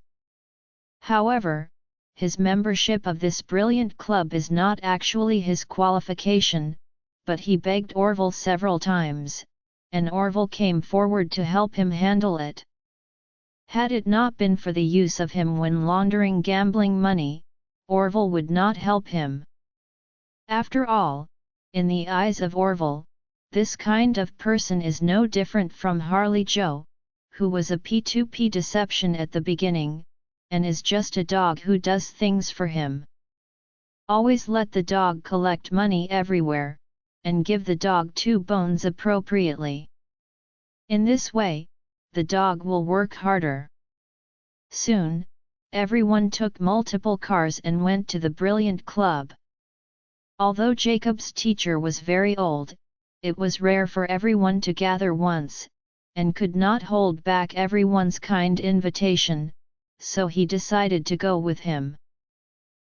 However, his membership of this Brilliant Club is not actually his qualification, but he begged Orville several times, and Orville came forward to help him handle it. Had it not been for the use of him when laundering gambling money, Orville would not help him. After all, in the eyes of Orville, this kind of person is no different from Harley Joe, who was a P2P deception at the beginning, and is just a dog who does things for him. Always let the dog collect money everywhere, and give the dog 2 bones appropriately. In this way, the dog will work harder. Soon, everyone took multiple cars and went to the Brilliant Club. Although Jacob's teacher was very old, it was rare for everyone to gather once, and could not hold back everyone's kind invitation, so he decided to go with him.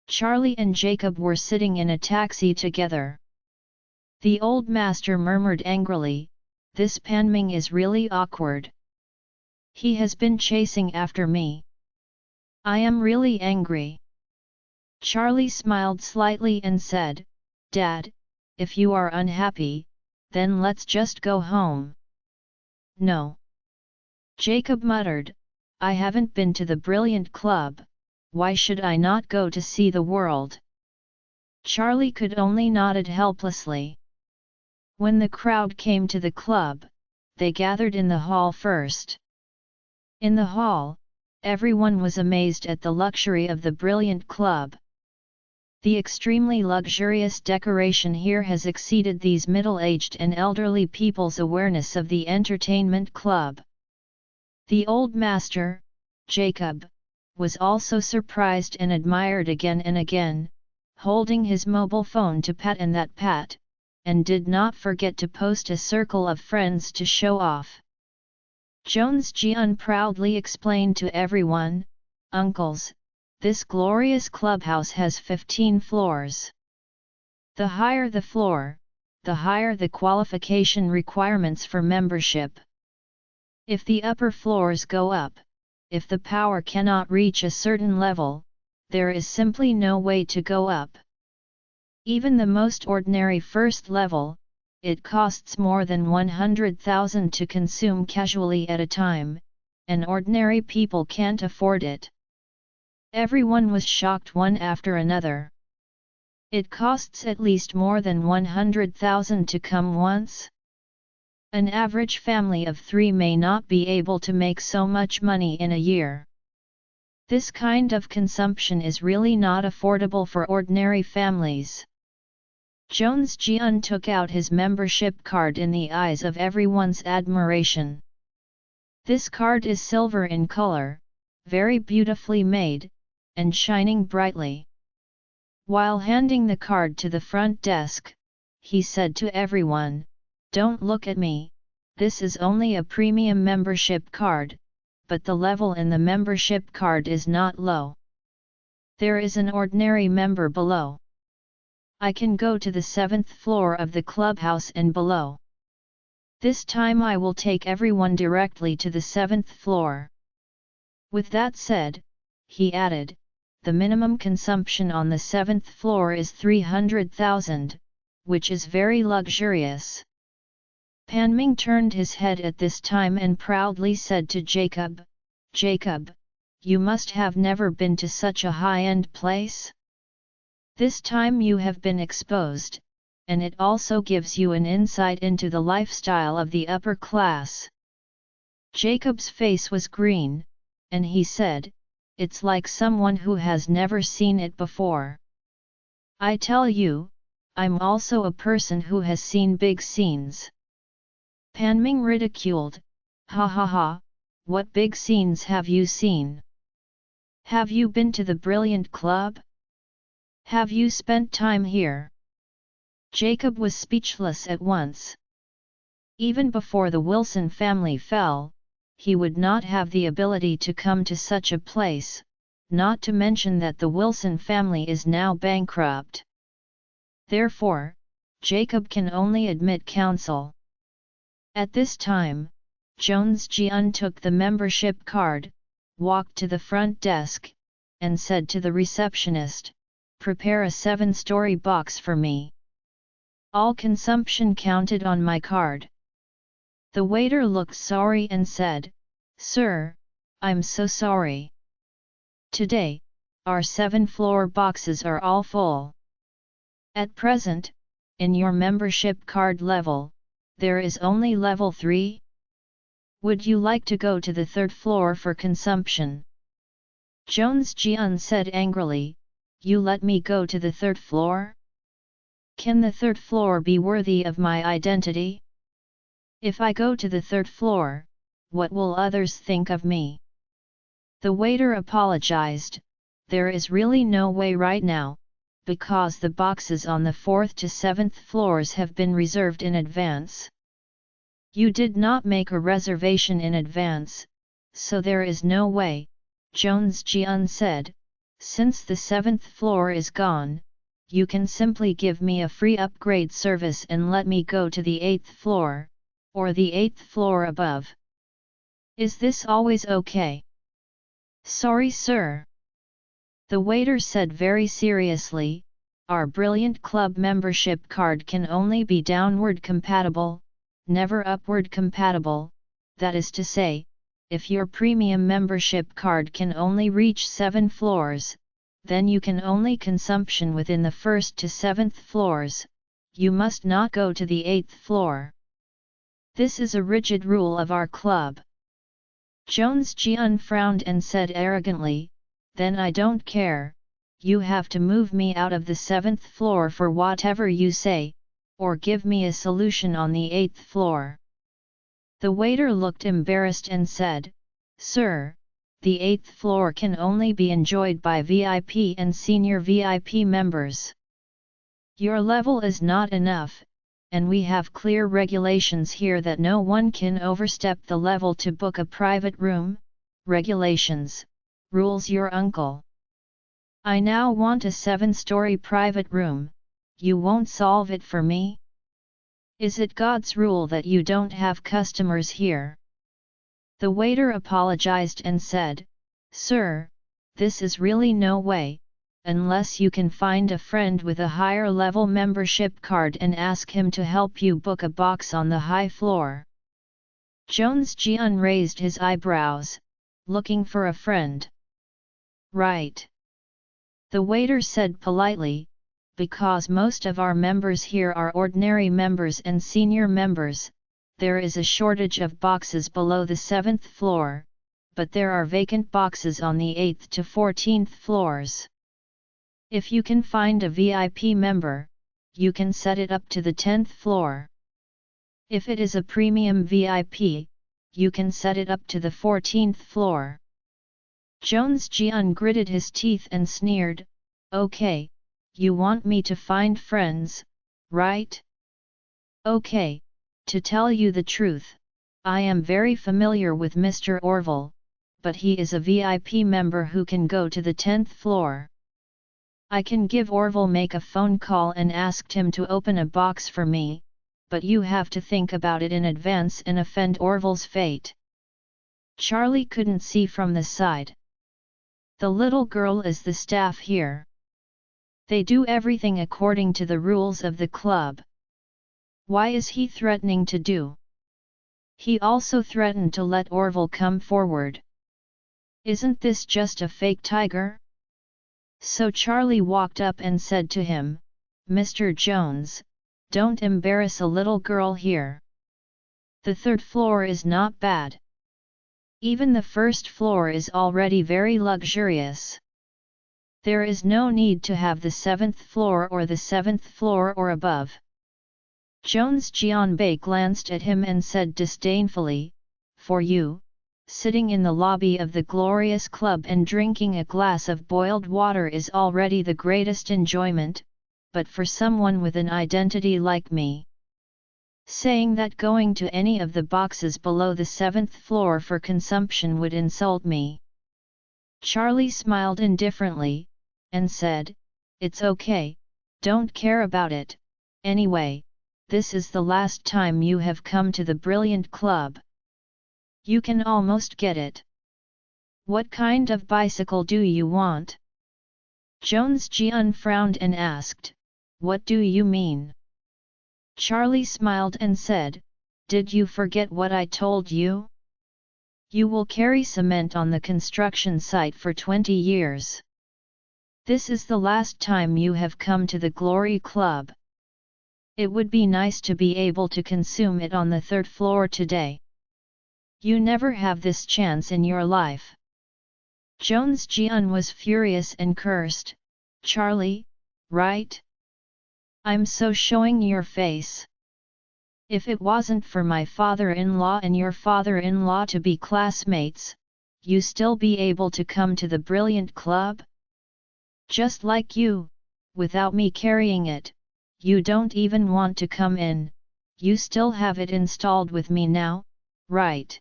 Charlie and Jacob were sitting in a taxi together. The old master murmured angrily, "This Panming is really awkward. He has been chasing after me. I am really angry." Charlie smiled slightly and said, "Dad, if you are unhappy, then let's just go home." "No." Jacob muttered, "I haven't been to the Brilliant Club, why should I not go to see the world?" Charlie could only nod helplessly. When the crowd came to the club, they gathered in the hall first. In the hall, everyone was amazed at the luxury of the Brilliant Club. The extremely luxurious decoration here has exceeded these middle-aged and elderly people's awareness of the entertainment club. The old master, Jacob, was also surprised and admired again and again, holding his mobile phone to pat and that pat, and did not forget to post a circle of friends to show off. Jones Jian proudly explained to everyone, "Uncles, this glorious clubhouse has 15 floors. The higher the floor, the higher the qualification requirements for membership. If the upper floors go up, if the power cannot reach a certain level, there is simply no way to go up. Even the most ordinary first level, it costs more than 100,000 to consume casually at a time, and ordinary people can't afford it." Everyone was shocked one after another. "It costs at least more than 100,000 to come once? An average family of 3 may not be able to make so much money in a year. This kind of consumption is really not affordable for ordinary families." Jones Jian took out his membership card in the eyes of everyone's admiration. This card is silver in color, very beautifully made, and shining brightly. While handing the card to the front desk, he said to everyone, "Don't look at me, this is only a premium membership card, but the level in the membership card is not low. There is an ordinary member below. I can go to the 7th floor of the clubhouse and below. This time I will take everyone directly to the 7th floor." With that said, he added, "The minimum consumption on the 7th floor is 300,000, which is very luxurious." Panming turned his head at this time and proudly said to Jacob, "Jacob, you must have never been to such a high-end place? This time you have been exposed, and it also gives you an insight into the lifestyle of the upper class." Jacob's face was green, and he said, "It's like someone who has never seen it before. I tell you, I'm also a person who has seen big scenes. Panming ridiculed, "Ha ha ha, what big scenes have you seen? Have you been to the Brilliant Club? Have you spent time here?" Jacob was speechless at once. Even before the Wilson family fell, he would not have the ability to come to such a place, not to mention that the Wilson family is now bankrupt. Therefore, Jacob can only admit counsel. At this time, Jones Jian took the membership card, walked to the front desk, and said to the receptionist, "Prepare a 7-story box for me. All consumption counted on my card." The waiter looked sorry and said, "Sir, I'm so sorry. Today, our 7-floor boxes are all full. At present, in your membership card level, there is only level 3. Would you like to go to the 3rd floor for consumption?" Jones Jian said angrily, "You let me go to the 3rd floor? Can the 3rd floor be worthy of my identity? If I go to the 3rd floor, what will others think of me?" The waiter apologized, "There is really no way right now, because the boxes on the 4th to 7th floors have been reserved in advance. You did not make a reservation in advance, so there is no way," Jones Jian said. "Since the 7th floor is gone, you can simply give me a free upgrade service and let me go to the 8th floor, or the 8th floor above. Is this always okay?" "Sorry, sir," the waiter said very seriously, "our Brilliant Club membership card can only be downward compatible, never upward compatible. That is to say, if your premium membership card can only reach 7 floors, then you can only consumption within the 1st to 7th floors, you must not go to the 8th floor. This is a rigid rule of our club." Jones Jian frowned and said arrogantly, "Then I don't care, you have to move me out of the 7th floor for whatever you say, or give me a solution on the 8th floor." The waiter looked embarrassed and said, "Sir, the 8th floor can only be enjoyed by VIP and senior VIP members. Your level is not enough, and we have clear regulations here that no one can overstep the level to book a private room. Regulations, rules your uncle. I now want a 7-story private room, you won't solve it for me? Is it God's rule that you don't have customers here?" The waiter apologized and said, "Sir, this is really no way, unless you can find a friend with a higher level membership card and ask him to help you book a box on the high floor." Jones Jian raised his eyebrows, looking for a friend. "Right," the waiter said politely, "because most of our members here are ordinary members and senior members, there is a shortage of boxes below the 7th floor, but there are vacant boxes on the 8th to 14th floors. If you can find a VIP member, you can set it up to the 10th floor. If it is a premium VIP, you can set it up to the 14th floor." Jones Jian gritted his teeth and sneered, "Okay, you want me to find friends, right? Okay, to tell you the truth, I am very familiar with Mr. Orville, but he is a VIP member who can go to the 10th floor. I can give Orville make a phone call and ask him to open a box for me, but you have to think about it in advance and offend Orville's fate." Charlie couldn't see from the side. "The little girl is the staff here. They do everything according to the rules of the club. Why is he threatening to do? He also threatened to let Orville come forward. Isn't this just a fake tiger?" So Charlie walked up and said to him, "Mr. Jones, don't embarrass a little girl here. The 3rd floor is not bad. Even the 1st floor is already very luxurious. There is no need to have the 7th floor or the 7th floor or above." Jones Jianbei glanced at him and said disdainfully, "For you, sitting in the lobby of the glorious club and drinking a glass of boiled water is already the greatest enjoyment, but for someone with an identity like me, saying that going to any of the boxes below the 7th floor for consumption would insult me." Charlie smiled indifferently, and said, "It's okay, don't care about it, anyway, this is the last time you have come to the Brilliant Club. You can almost get it. What kind of bicycle do you want?" Jones Jian frowned and asked, "What do you mean?" Charlie smiled and said, "Did you forget what I told you? You will carry cement on the construction site for 20 years. This is the last time you have come to the Glory Club. It would be nice to be able to consume it on the 3rd floor today. You never have this chance in your life." Jones Jian was furious and cursed, "Charlie, right? I'm so showing your face. If it wasn't for my father-in-law and your father-in-law to be classmates, you still be able to come to the Brilliant Club? Just like you, without me carrying it, you don't even want to come in, you still have it installed with me now, right?"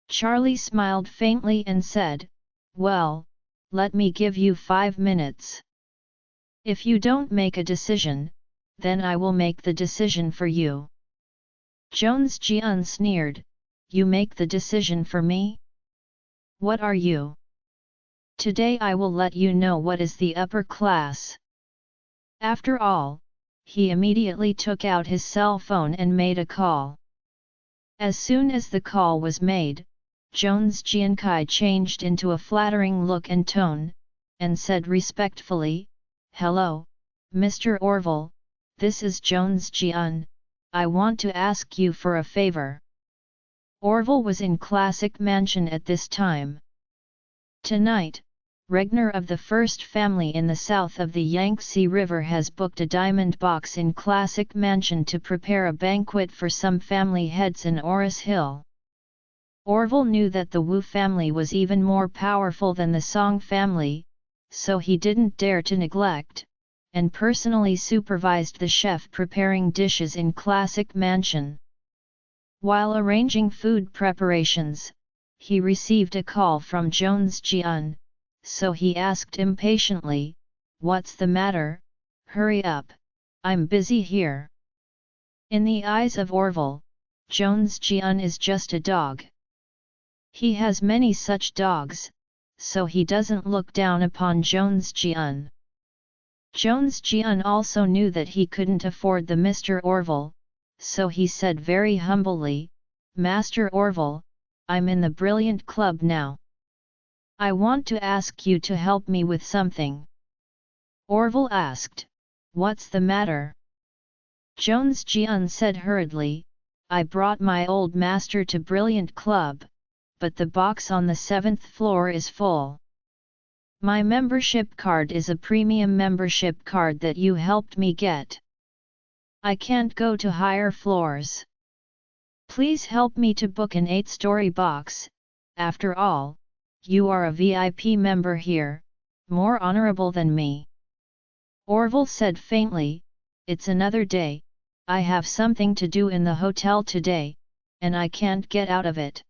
Charlie smiled faintly and said, "Well, let me give you 5 minutes. If you don't make a decision, then I will make the decision for you." Jones Jian sneered, "You make the decision for me? What are you? Today I will let you know what is the upper class." After all, he immediately took out his cell phone and made a call. As soon as the call was made, Jones Jiankai changed into a flattering look and tone, and said respectfully, "Hello, Mr. Orville, this is Jones Jian, I want to ask you for a favor." Orville was in Classic Mansion at this time. Tonight, Regner of the first family in the south of the Yangtze River has booked a diamond box in Classic Mansion to prepare a banquet for some family heads in Oris Hill. Orville knew that the Wu family was even more powerful than the Song family, so he didn't dare to neglect, and personally supervised the chef preparing dishes in Classic Mansion. While arranging food preparations, he received a call from Jones Jian, so he asked impatiently, "What's the matter? Hurry up, I'm busy here." In the eyes of Orville, Jones Jian is just a dog. He has many such dogs, so he doesn't look down upon Jones Jian. Jones Jian also knew that he couldn't afford the Mr. Orville, so he said very humbly, "Master Orville, I'm in the Brilliant Club now. I want to ask you to help me with something." Orville asked, "What's the matter?" Jones Jian said hurriedly, "I brought my old master to Brilliant Club, but the box on the 7th floor is full. My membership card is a premium membership card that you helped me get. I can't go to higher floors. Please help me to book an 8-story box, after all, you are a VIP member here, more honorable than me." Orville said faintly, "It's another day, I have something to do in the hotel today, and I can't get out of it."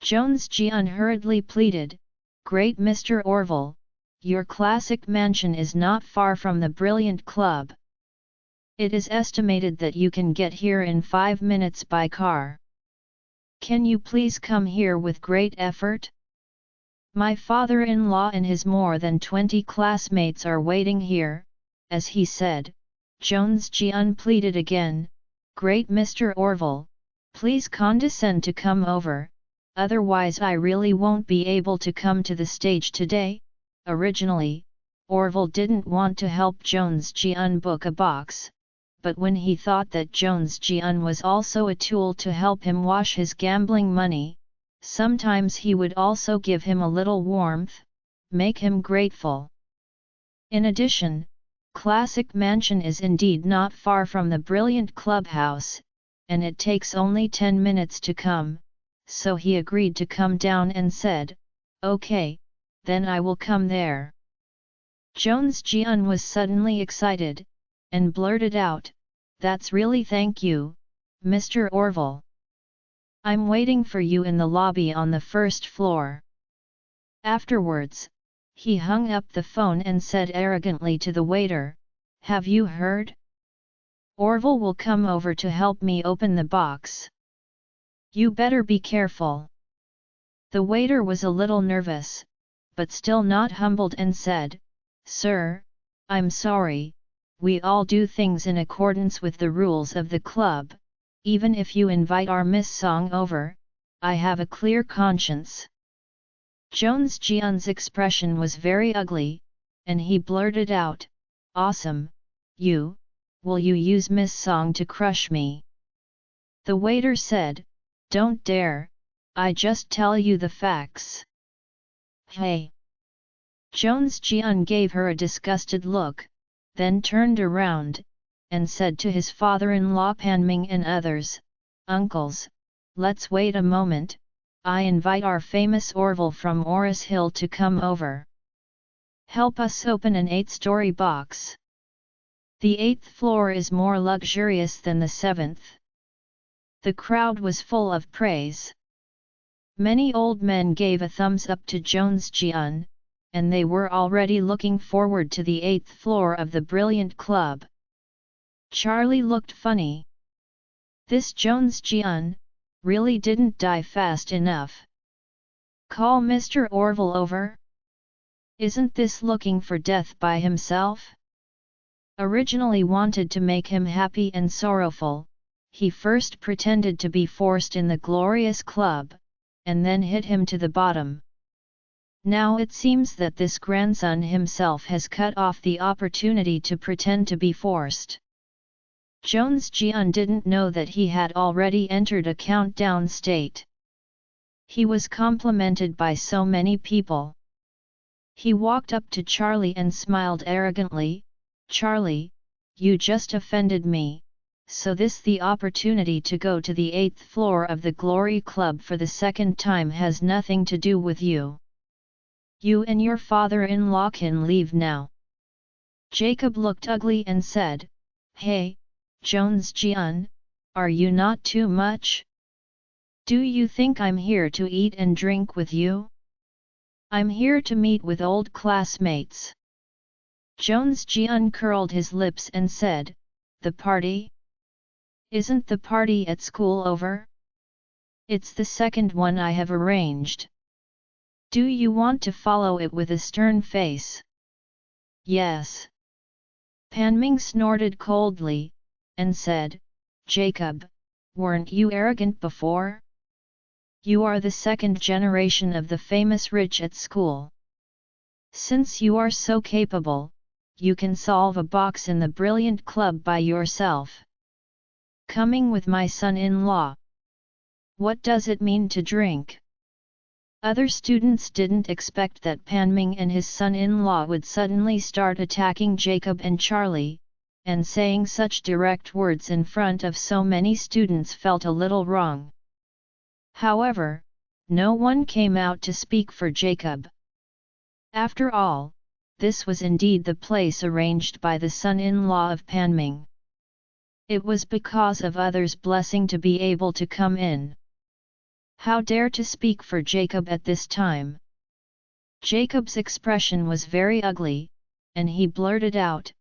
Jones Jian hurriedly pleaded, "Great Mr. Orville, your Classic Mansion is not far from the Brilliant Club. It is estimated that you can get here in 5 minutes by car. Can you please come here with great effort? My father-in-law and his more than 20 classmates are waiting here." As he said, Jones Jian pleaded again, "Great Mr. Orville, please condescend to come over, otherwise I really won't be able to come to the stage today." Originally, Orville didn't want to help Jones Jian book a box, but when he thought that Jones Jian was also a tool to help him wash his gambling money, sometimes he would also give him a little warmth, make him grateful. In addition, classic mansion is indeed not far from the brilliant clubhouse, and it takes only 10 minutes to come, so he agreed to come down and said, "Okay, then I will come there." Jones Jian was suddenly excited, and blurted out, "That's really thank you, Mr. Orville. I'm waiting for you in the lobby on the first floor." Afterwards, he hung up the phone and said arrogantly to the waiter, "Have you heard? Orville will come over to help me open the box. You better be careful." The waiter was a little nervous, but still not humbled and said, "Sir, I'm sorry, we all do things in accordance with the rules of the club, even if you invite our Miss Song over, I have a clear conscience." Jones Jian's expression was very ugly, and he blurted out, "Awesome, will you use Miss Song to crush me?" The waiter said, "Don't dare, I just tell you the facts." "Hey!" Jones Jian gave her a disgusted look, then turned around, and said to his father-in-law Panming and others, "Uncles, let's wait a moment, I invite our famous Orville from Oris Hill to come over. Help us open an 8-story box. The 8th floor is more luxurious than the 7th. The crowd was full of praise. Many old men gave a thumbs up to Jones Jian, and they were already looking forward to the 8th floor of the brilliant club. Charlie looked funny. This Jones Jian really didn't die fast enough. Call Mr. Orville over? Isn't this looking for death by himself? Originally wanted to make him happy and sorrowful, he first pretended to be forced in the glorious club, and then hit him to the bottom. Now it seems that this grandson himself has cut off the opportunity to pretend to be forced. Jones Jian didn't know that he had already entered a countdown state. He was complimented by so many people. He walked up to Charlie and smiled arrogantly, "Charlie, you just offended me, so this the opportunity to go to the 8th floor of the Glory Club for the second time has nothing to do with you. You and your father-in-law can leave now." Jacob looked ugly and said, "Hey, Jones Jian, are you not too much? Do you think I'm here to eat and drink with you? I'm here to meet with old classmates." Jones Jian curled his lips and said, "The party? Isn't the party at school over? It's the second one I have arranged. Do you want to follow it with a stern face?" "Yes." Panming snorted coldly, and said, "Jacob, weren't you arrogant before? You are the second generation of the famous rich at school. Since you are so capable, you can solve a box in the brilliant club by yourself. Coming with my son-in-law. What does it mean to drink?" Other students didn't expect that Panming and his son-in-law would suddenly start attacking Jacob and Charlie, and saying such direct words in front of so many students felt a little wrong. However, no one came out to speak for Jacob. After all, this was indeed the place arranged by the son-in-law of Panming. It was because of others' blessing to be able to come in. How dare to speak for Jacob at this time? Jacob's expression was very ugly, and he blurted out,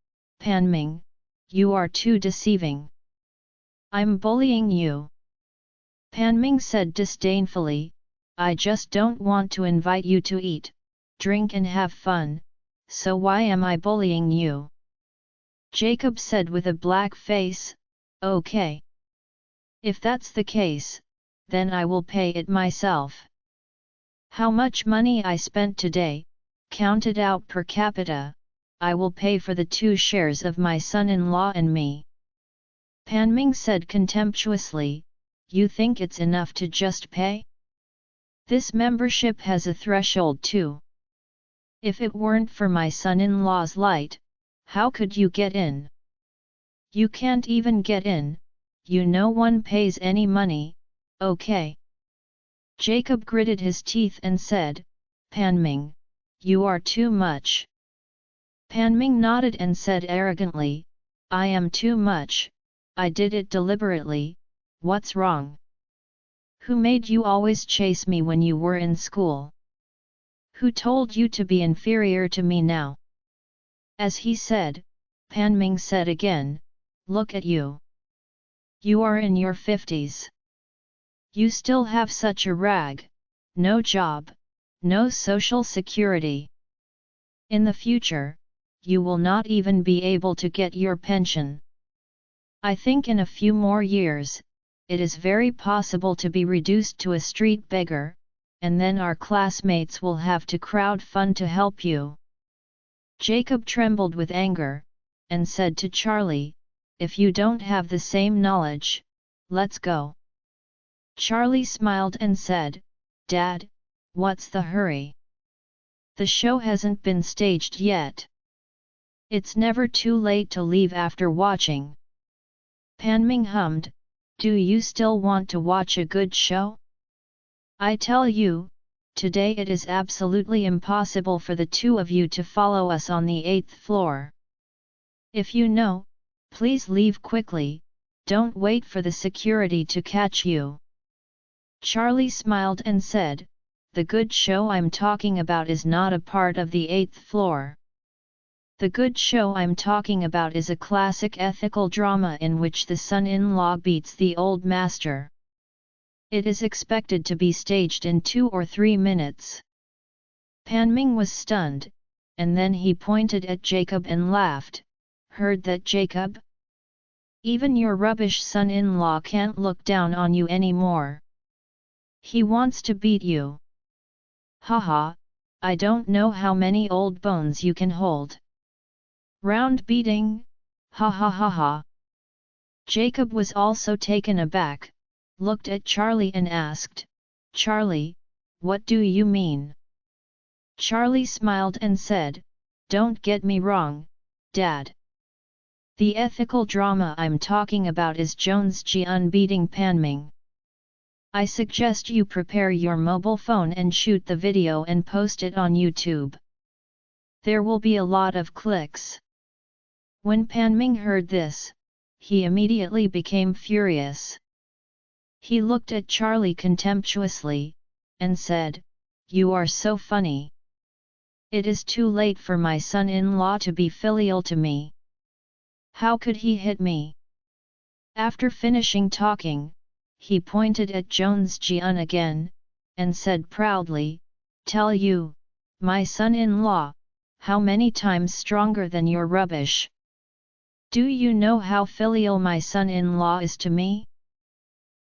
"Panming, you are too deceiving. I'm bullying you." Panming said disdainfully, "I just don't want to invite you to eat, drink and have fun, so why am I bullying you?" Jacob said with a black face, "Okay. If that's the case, then I will pay it myself. How much money I spent today, counted out per capita, I will pay for the 2 shares of my son-in-law and me." Panming said contemptuously, "You think it's enough to just pay? This membership has a threshold too. If it weren't for my son-in-law's light, How could you get in? You can't even get in, no one pays any money, okay? Jacob gritted his teeth and said, Panming, you are too much. Panming nodded and said arrogantly, I am too much, I did it deliberately, what's wrong? Who made you always chase me when you were in school? Who told you to be inferior to me now? As he said, Panming said again, look at you. You are in your 50s. You still have such a rag, no job, no social security. In the future, you will not even be able to get your pension. I think in a few more years, it is very possible to be reduced to a street beggar, and then our classmates will have to crowdfund to help you. Jacob trembled with anger, and said to Charlie, if you don't have the same knowledge, let's go. Charlie smiled and said, Dad, what's the hurry? The show hasn't been staged yet. It's never too late to leave after watching. Panming hummed, do you still want to watch a good show? I tell you, today it is absolutely impossible for the two of you to follow us on the 8th floor. If you know, please leave quickly, don't wait for the security to catch you. Charlie smiled and said, the good show I'm talking about is not a part of the 8th floor. The good show I'm talking about is a classic ethical drama in which the son-in-law beats the old master. It is expected to be staged in 2 or 3 minutes. Panming was stunned, and then he pointed at Jacob and laughed. Heard that, Jacob? Even your rubbish son-in-law can't look down on you anymore. He wants to beat you. Haha, I don't know how many old bones you can hold. Round beating, ha ha ha ha. Jacob was also taken aback, looked at Charlie and asked, Charlie, what do you mean? Charlie smiled and said, don't get me wrong, Dad. The ethical drama I'm talking about is Jones Jian beating Panming. I suggest you prepare your mobile phone and shoot the video and post it on YouTube. There will be a lot of clicks. When Panming heard this, he immediately became furious. He looked at Charlie contemptuously, and said, you are so funny. It is too late for my son-in-law to be filial to me. How could he hit me? After finishing talking, he pointed at Jones Jian again, and said proudly, tell you, my son-in-law, how many times stronger than your rubbish. Do you know how filial my son-in-law is to me?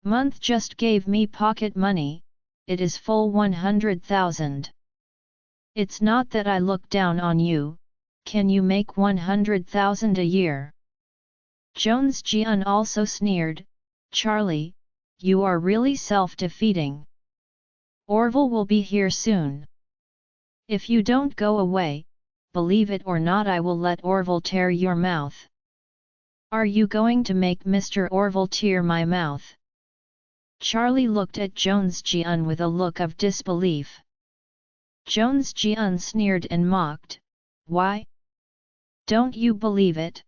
Month just gave me pocket money, it is full 100,000. It's not that I look down on you, can you make 100,000 a year? Jones Jian also sneered, Charlie, you are really self-defeating. Orville will be here soon. If you don't go away, believe it or not I will let Orville tear your mouth. Are you going to make Mr. Orville tear my mouth? Charlie looked at Jones Jian with a look of disbelief. Jones Jian sneered and mocked, why? Don't you believe it?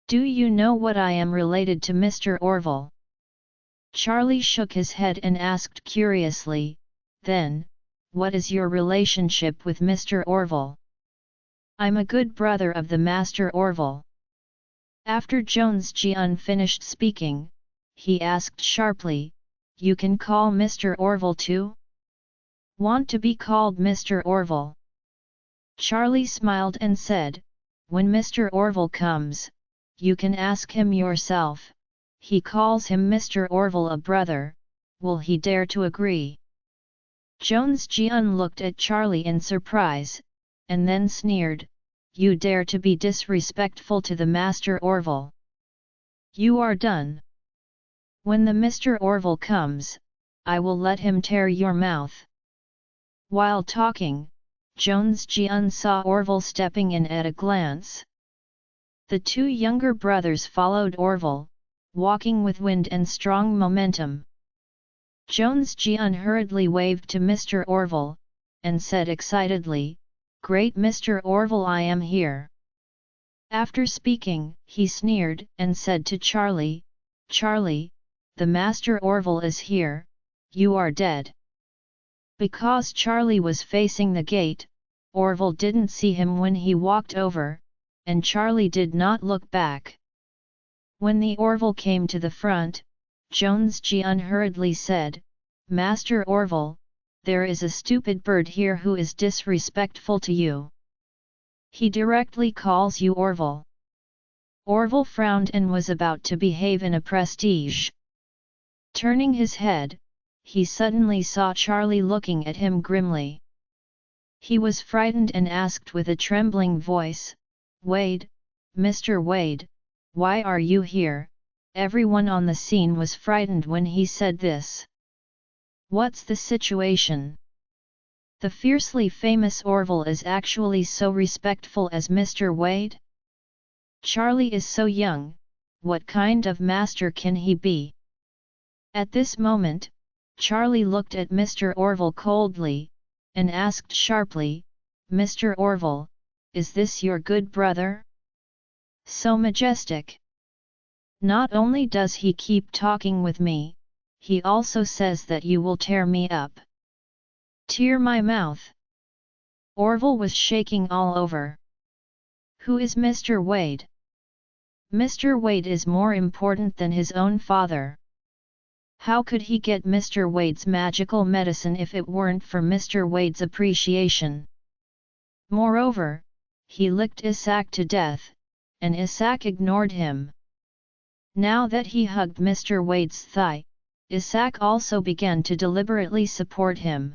Do you know what I am related to Mr. Orville? Charlie shook his head and asked curiously, then, what is your relationship with Mr. Orville? I'm a good brother of the Master Orville. After Jones Jian finished speaking, he asked sharply, you can call Mr. Orville too? Want to be called Mr. Orville? Charlie smiled and said, when Mr. Orville comes, you can ask him yourself, he calls him Mr. Orville a brother, will he dare to agree? Jones Jian looked at Charlie in surprise, and then sneered, you dare to be disrespectful to the Master Orville. You are done. When the Mr. Orville comes, I will let him tear your mouth. While talking, Jones Jian saw Orville stepping in at a glance. The two younger brothers followed Orville, walking with wind and strong momentum. Jones Jian hurriedly waved to Mr. Orville, and said excitedly, "Great Mr. Orville, I am here." After speaking, he sneered and said to Charlie, "Charlie, the Master Orville is here, you are dead." Because Charlie was facing the gate, Orville didn't see him when he walked over, and Charlie did not look back. When the Orville came to the front, Jones Jian hurriedly said, "Master Orville, there is a stupid bird here who is disrespectful to you. He directly calls you Orville." Orville frowned and was about to behave in a prestige. Turning his head, he suddenly saw Charlie looking at him grimly. He was frightened and asked with a trembling voice, "Wade, Mr. Wade, why are you here?" Everyone on the scene was frightened when he said this. "What's the situation? The fiercely famous Orville is actually so respectful as Mr. Wade? Charlie is so young, what kind of master can he be?" At this moment, Charlie looked at Mr. Orville coldly, and asked sharply, "Mr. Orville, is this your good brother? So majestic. Not only does he keep talking with me, he also says that you will tear me up." "Tear my mouth?" Orville was shaking all over. "Who is Mr. Wade? Mr. Wade is more important than his own father. How could he get Mr. Wade's magical medicine if it weren't for Mr. Wade's appreciation? Moreover, he licked Isaac to death, and Isaac ignored him. Now that he hugged Mr. Wade's thigh, Isaac also began to deliberately support him.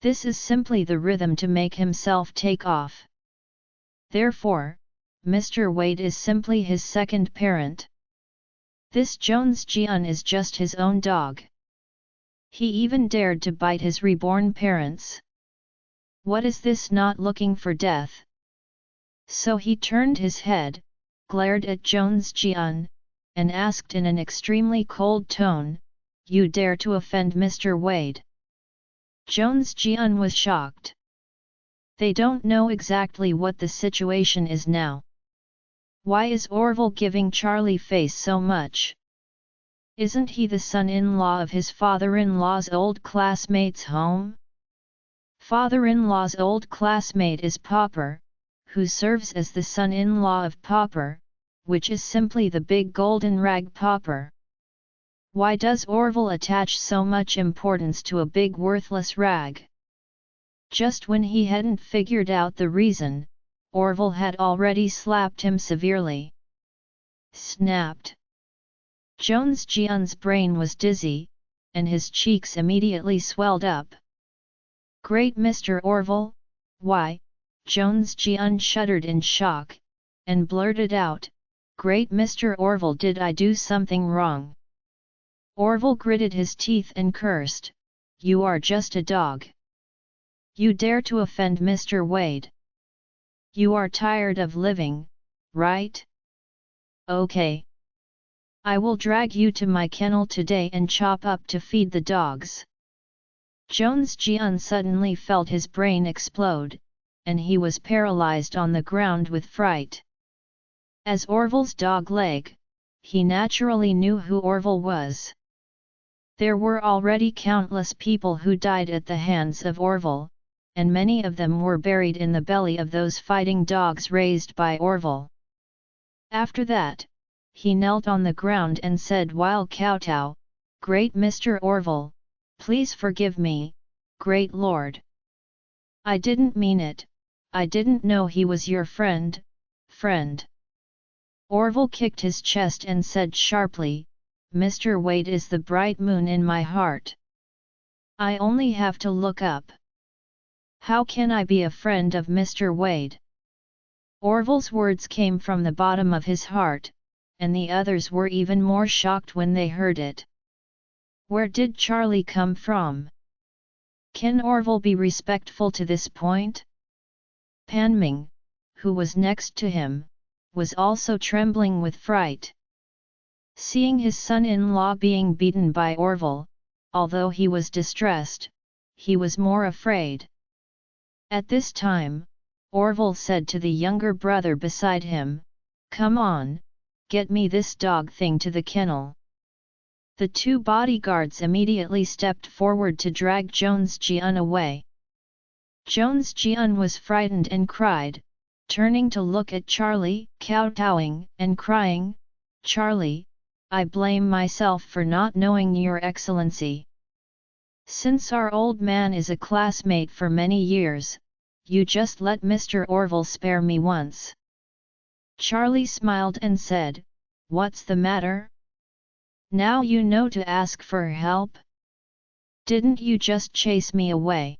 This is simply the rhythm to make himself take off. Therefore, Mr. Wade is simply his second parent. This Jones Jian is just his own dog. He even dared to bite his reborn parents. What is this, not looking for death?" So he turned his head, glared at Jones Jian, and asked in an extremely cold tone, "You dare to offend Mr. Wade?" Jones Jian was shocked. They don't know exactly what the situation is now. Why is Orville giving Charlie face so much? Isn't he the son-in-law of his father-in-law's old classmate's home? Father-in-law's old classmate is Popper, who serves as the son-in-law of Popper, which is simply the big golden rag Popper. Why does Orville attach so much importance to a big worthless rag? Just when he hadn't figured out the reason, Orville had already slapped him severely. Snapped. Jones Jian's brain was dizzy, and his cheeks immediately swelled up. "Great Mr. Orville, why?" Jones Jian shuddered in shock, and blurted out, "Great Mr. Orville, did I do something wrong?" Orville gritted his teeth and cursed, "You are just a dog. You dare to offend Mr. Wade. You are tired of living, right? Okay. I will drag you to my kennel today and chop up to feed the dogs." Jones Jian suddenly felt his brain explode, and he was paralyzed on the ground with fright. As Orville's dog leg, he naturally knew who Orville was. There were already countless people who died at the hands of Orville, and many of them were buried in the belly of those fighting dogs raised by Orville. After that, he knelt on the ground and said while kowtow, "Great Mr. Orville, please forgive me, great lord. I didn't mean it, I didn't know he was your friend." Orville kicked his chest and said sharply, "Mr. Wade is the bright moon in my heart. I only have to look up. How can I be a friend of Mr. Wade?" Orville's words came from the bottom of his heart, and the others were even more shocked when they heard it. Where did Charlie come from? Can Orville be respectful to this point? Pan Ming, who was next to him, was also trembling with fright. Seeing his son-in-law being beaten by Orville, although he was distressed, he was more afraid. At this time, Orville said to the younger brother beside him, "Come on, get me this dog thing to the kennel." The two bodyguards immediately stepped forward to drag Jones Jian away. Jones Jian was frightened and cried, turning to look at Charlie, kowtowing and crying, "Charlie, I blame myself for not knowing your excellency. Since our old man is a classmate for many years, you just let Mr. Orville spare me once." Charlie smiled and said, "What's the matter? Now you know to ask for help? Didn't you just chase me away?"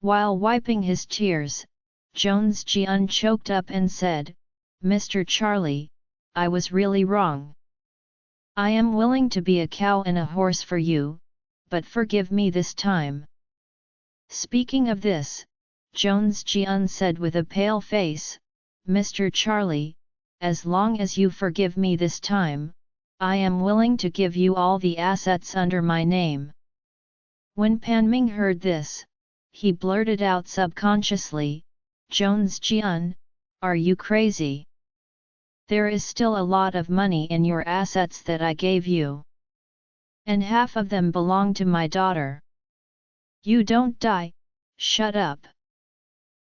While wiping his tears, Jones Jian choked up and said, "Mr. Charlie, I was really wrong. I am willing to be a cow and a horse for you, but forgive me this time." Speaking of this, Jones Jian said with a pale face, "Mr. Charlie, as long as you forgive me this time, I am willing to give you all the assets under my name." When Panming heard this, he blurted out subconsciously, "Jones Jian, are you crazy? There is still a lot of money in your assets that I gave you. And half of them belong to my daughter. You don't die, shut up."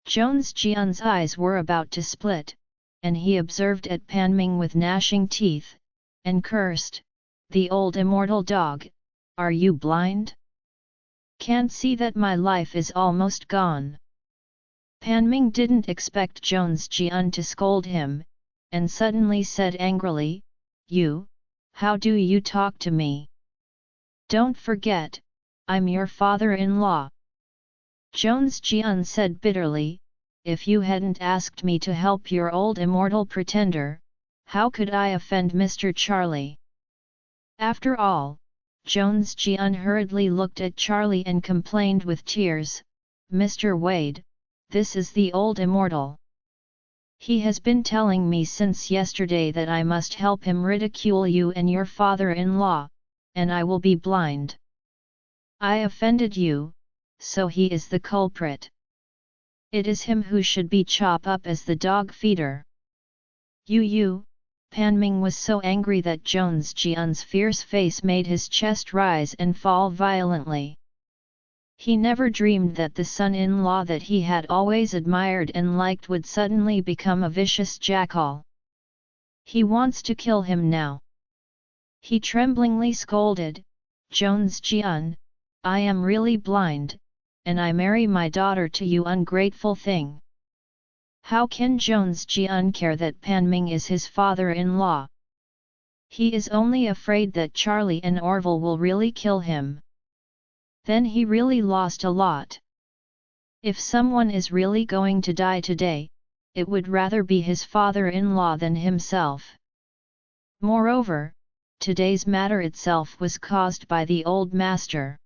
Jones Jian's eyes were about to split, and he observed at Panming with gnashing teeth, and cursed, "The old immortal dog, are you blind? Can't see that my life is almost gone?" Panming didn't expect Jones Jian to scold him, and suddenly said angrily, "You, how do you talk to me? Don't forget, I'm your father-in-law." Jones Jian said bitterly, "If you hadn't asked me to help your old immortal pretender, how could I offend Mr. Charlie?" After all, Jones Jian hurriedly looked at Charlie and complained with tears, "Mr. Wade, this is the old immortal. He has been telling me since yesterday that I must help him ridicule you and your father-in-law, and I will be blind. I offended you, so he is the culprit. It is him who should be chopped up as the dog feeder." You, Panming was so angry that Jones Jian's fierce face made his chest rise and fall violently. He never dreamed that the son-in-law that he had always admired and liked would suddenly become a vicious jackal. He wants to kill him now. He tremblingly scolded, "Jones Jian, I am really blind, and I marry my daughter to you, ungrateful thing. How can Jones Jian care that Panming is his father-in-law? He is only afraid that Charlie and Orville will really kill him. Then he really lost a lot. If someone is really going to die today, it would rather be his father-in-law than himself. Moreover, today's matter itself was caused by the old master.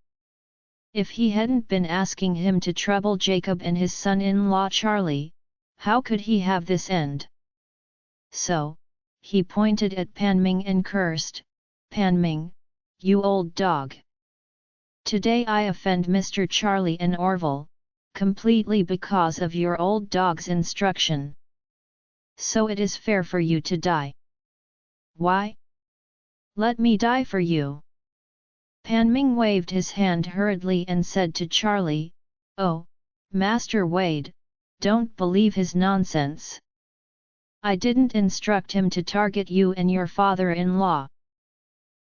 If he hadn't been asking him to trouble Jacob and his son-in-law Charlie, how could he have this end? So, he pointed at Panming and cursed, "Panming, you old dog! Today I offend Mr. Charlie and Orville, completely because of your old dog's instruction. So it is fair for you to die. Why? Let me die for you." Panming waved his hand hurriedly and said to Charlie, "Oh, Master Wade, don't believe his nonsense. I didn't instruct him to target you and your father-in-law.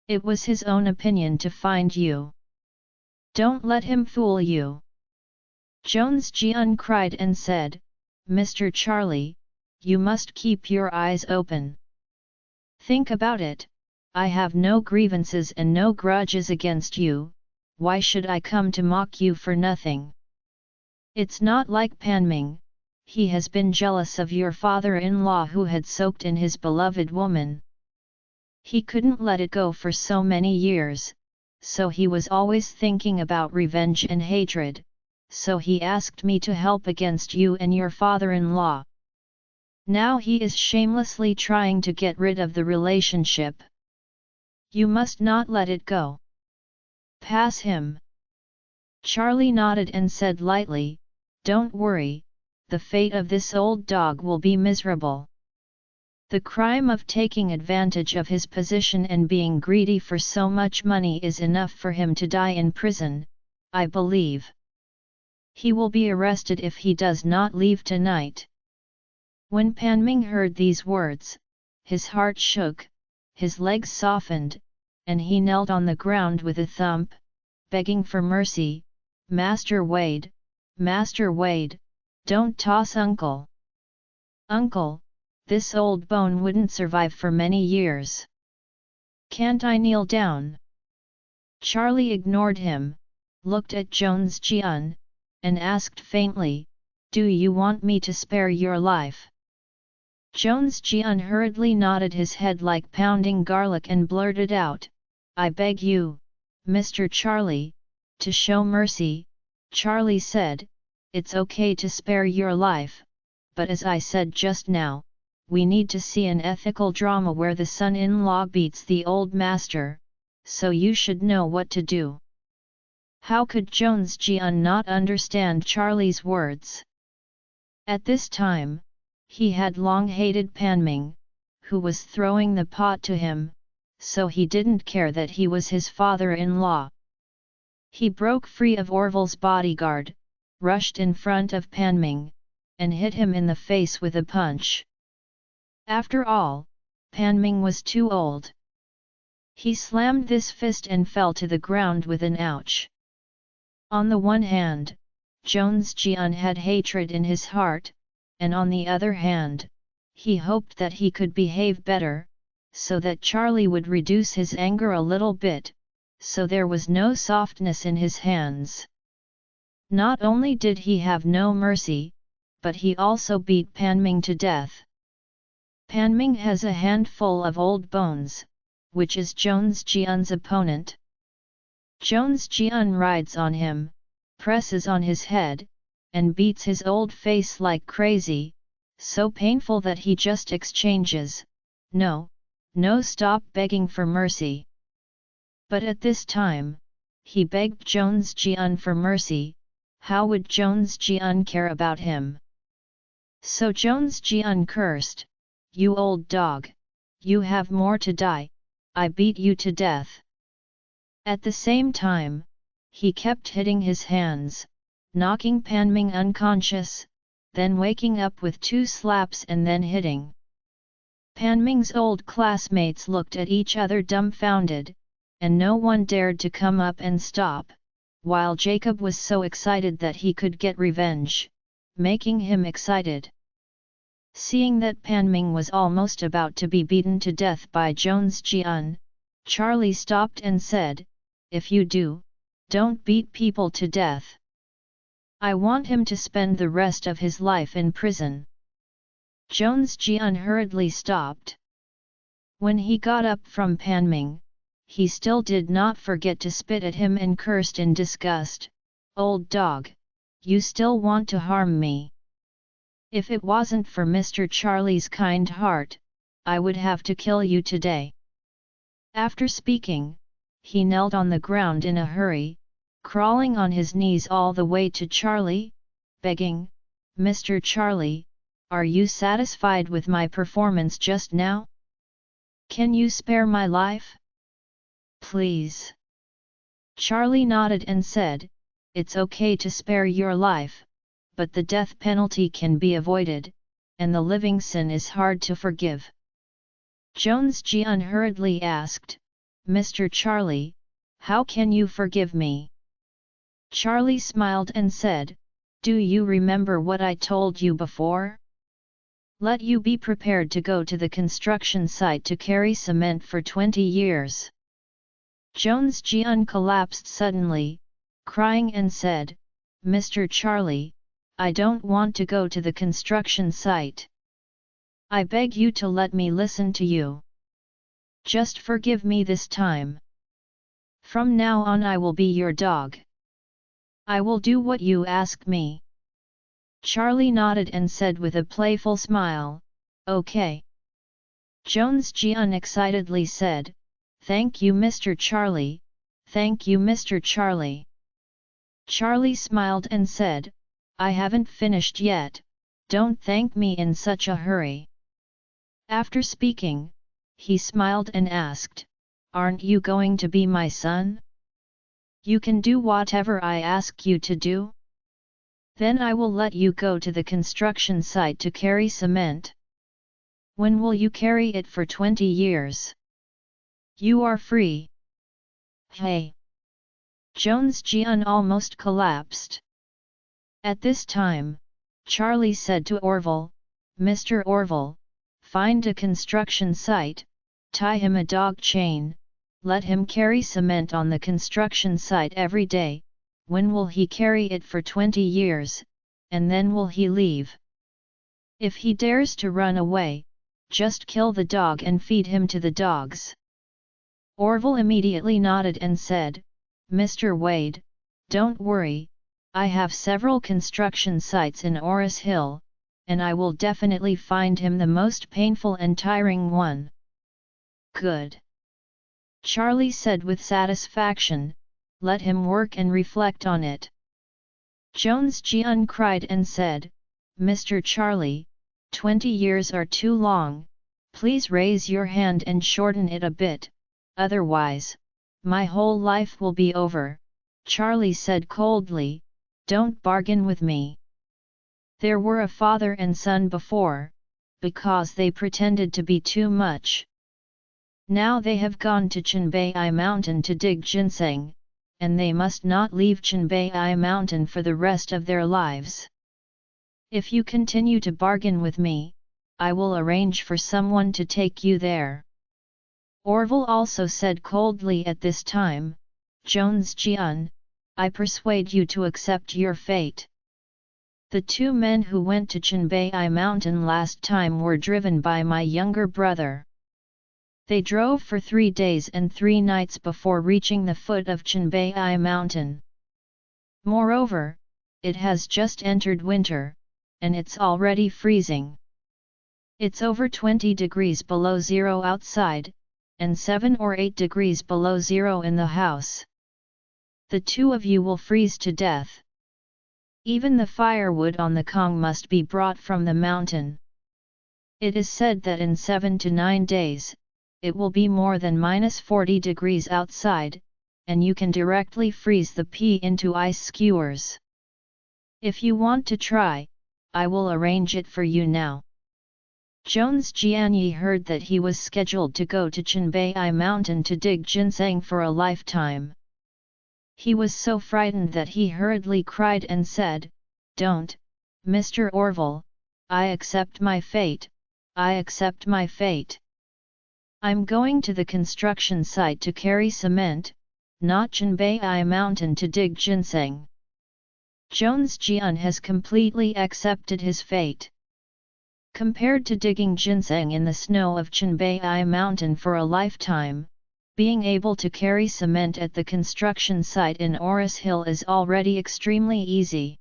It was his own opinion to find you. Don't let him fool you." Jones Jian cried and said, "Mr. Charlie, you must keep your eyes open. Think about it, I have no grievances and no grudges against you, why should I come to mock you for nothing? It's not like Panming, he has been jealous of your father-in-law who had soaked in his beloved woman. He couldn't let it go for so many years, so he was always thinking about revenge and hatred, so he asked me to help against you and your father-in-law. Now he is shamelessly trying to get rid of the relationship. You must not let it go. Pass him. Charlie nodded and said lightly, "Don't worry, the fate of this old dog will be miserable. The crime of taking advantage of his position and being greedy for so much money is enough for him to die in prison, I believe. He will be arrested if he does not leave tonight." When Panming heard these words, his heart shook, his legs softened, and he knelt on the ground with a thump, begging for mercy. Master Wade, don't toss Uncle. Uncle, this old bone wouldn't survive for many years. Can't I kneel down?" Charlie ignored him, looked at Jones Jian, and asked faintly, "Do you want me to spare your life?" Jones Jian hurriedly nodded his head like pounding garlic and blurted out, "I beg you, Mr. Charlie, to show mercy." Charlie said, "It's okay to spare your life, but as I said just now, we need to see an ethical drama where the son-in-law beats the old master, so you should know what to do." How could Jones Jian not understand Charlie's words? At this time, he had long hated Panming, who was throwing the pot to him, so he didn't care that he was his father-in-law. He broke free of Orville's bodyguard, rushed in front of Panming, and hit him in the face with a punch. After all, Panming was too old. He slammed this fist and fell to the ground with an ouch. On the one hand, Jones Jian had hatred in his heart, and on the other hand, he hoped that he could behave better, so that Charlie would reduce his anger a little bit, so there was no softness in his hands. Not only did he have no mercy, but he also beat Panming to death. Panming has a handful of old bones, which is Jones Jian's opponent. Jones Jian rides on him, presses on his head, and beats his old face like crazy, so painful that he just exchanges, "No, no, stop begging for mercy." But at this time, he begged Jones Jian for mercy. How would Jones Jian care about him? So Jones Jian cursed, "You old dog, you have more to die, I beat you to death." At the same time, he kept hitting his hands, knocking Panming unconscious, then waking up with 2 slaps and then hitting. Panming's old classmates looked at each other dumbfounded, and no one dared to come up and stop, while Jacob was so excited that he could get revenge, making him excited. Seeing that Panming was almost about to be beaten to death by Jones Jian, Charlie stopped and said, "If you do, don't beat people to death. I want him to spend the rest of his life in prison." Jones Jian hurriedly stopped. When he got up from Panming, he still did not forget to spit at him and cursed in disgust, "Old dog, you still want to harm me. If it wasn't for Mr. Charlie's kind heart, I would have to kill you today." After speaking, he knelt on the ground in a hurry, crawling on his knees all the way to Charlie, begging, "Mr. Charlie, are you satisfied with my performance just now? Can you spare my life? Please." Charlie nodded and said, "It's okay to spare your life, but the death penalty can be avoided, and the living sin is hard to forgive." Jones Jian hurriedly asked, "Mr. Charlie, how can you forgive me?" Charlie smiled and said, "Do you remember what I told you before? Let you be prepared to go to the construction site to carry cement for 20 years. Jones Jian collapsed suddenly, crying and said, "Mr. Charlie, I don't want to go to the construction site. I beg you to let me listen to you. Just forgive me this time. From now on I will be your dog. I will do what you ask me." Charlie nodded and said with a playful smile, Okay. Jones Jian excitedly said, "Thank you Mr. Charlie, thank you Mr. Charlie." Charlie smiled and said, "I haven't finished yet, don't thank me in such a hurry." After speaking, he smiled and asked, "Aren't you going to be my son? You can do whatever I ask you to do? Then I will let you go to the construction site to carry cement. When will you carry it for 20 years? You are free." Hey! Jones Jian almost collapsed. At this time, Charlie said to Orville, "Mr. Orville, find a construction site, tie him a dog chain, let him carry cement on the construction site every day. When will he carry it for 20 years, and then will he leave? If he dares to run away, just kill the dog and feed him to the dogs." Orville immediately nodded and said, "Mr. Wade, don't worry, I have several construction sites in Oris Hill, and I will definitely find him the most painful and tiring one." "Good," Charlie said with satisfaction, "let him work and reflect on it." Jones Jian cried and said, "Mr. Charlie, 20 years are too long, please raise your hand and shorten it a bit, otherwise, my whole life will be over." Charlie said coldly, "Don't bargain with me. There were a father and son before, because they pretended to be too much. Now they have gone to Chenbai Mountain to dig ginseng, and they must not leave Chenbai Mountain for the rest of their lives. If you continue to bargain with me, I will arrange for someone to take you there." Orville also said coldly at this time, "Jones Jian, I persuade you to accept your fate." The two men who went to Chenbai Mountain last time were driven by my younger brother. They drove for 3 days and 3 nights before reaching the foot of Chenbai Mountain. Moreover, it has just entered winter, and it's already freezing. It's over 20 degrees below zero outside, and 7 or 8 degrees below zero in the house. The two of you will freeze to death. Even the firewood on the Kong must be brought from the mountain. It is said that in 7 to 9 days, it will be more than -40 degrees outside, and you can directly freeze the pea into ice skewers. If you want to try, I will arrange it for you now." Jones Jianyi heard that he was scheduled to go to Chenbai Mountain to dig ginseng for a lifetime. He was so frightened that he hurriedly cried and said, "Don't, Mr. Orville, I accept my fate, I accept my fate. I'm going to the construction site to carry cement, not Chenbai Mountain to dig ginseng." Jones Jian has completely accepted his fate. Compared to digging ginseng in the snow of Chenbai Mountain for a lifetime, being able to carry cement at the construction site in Oris Hill is already extremely easy.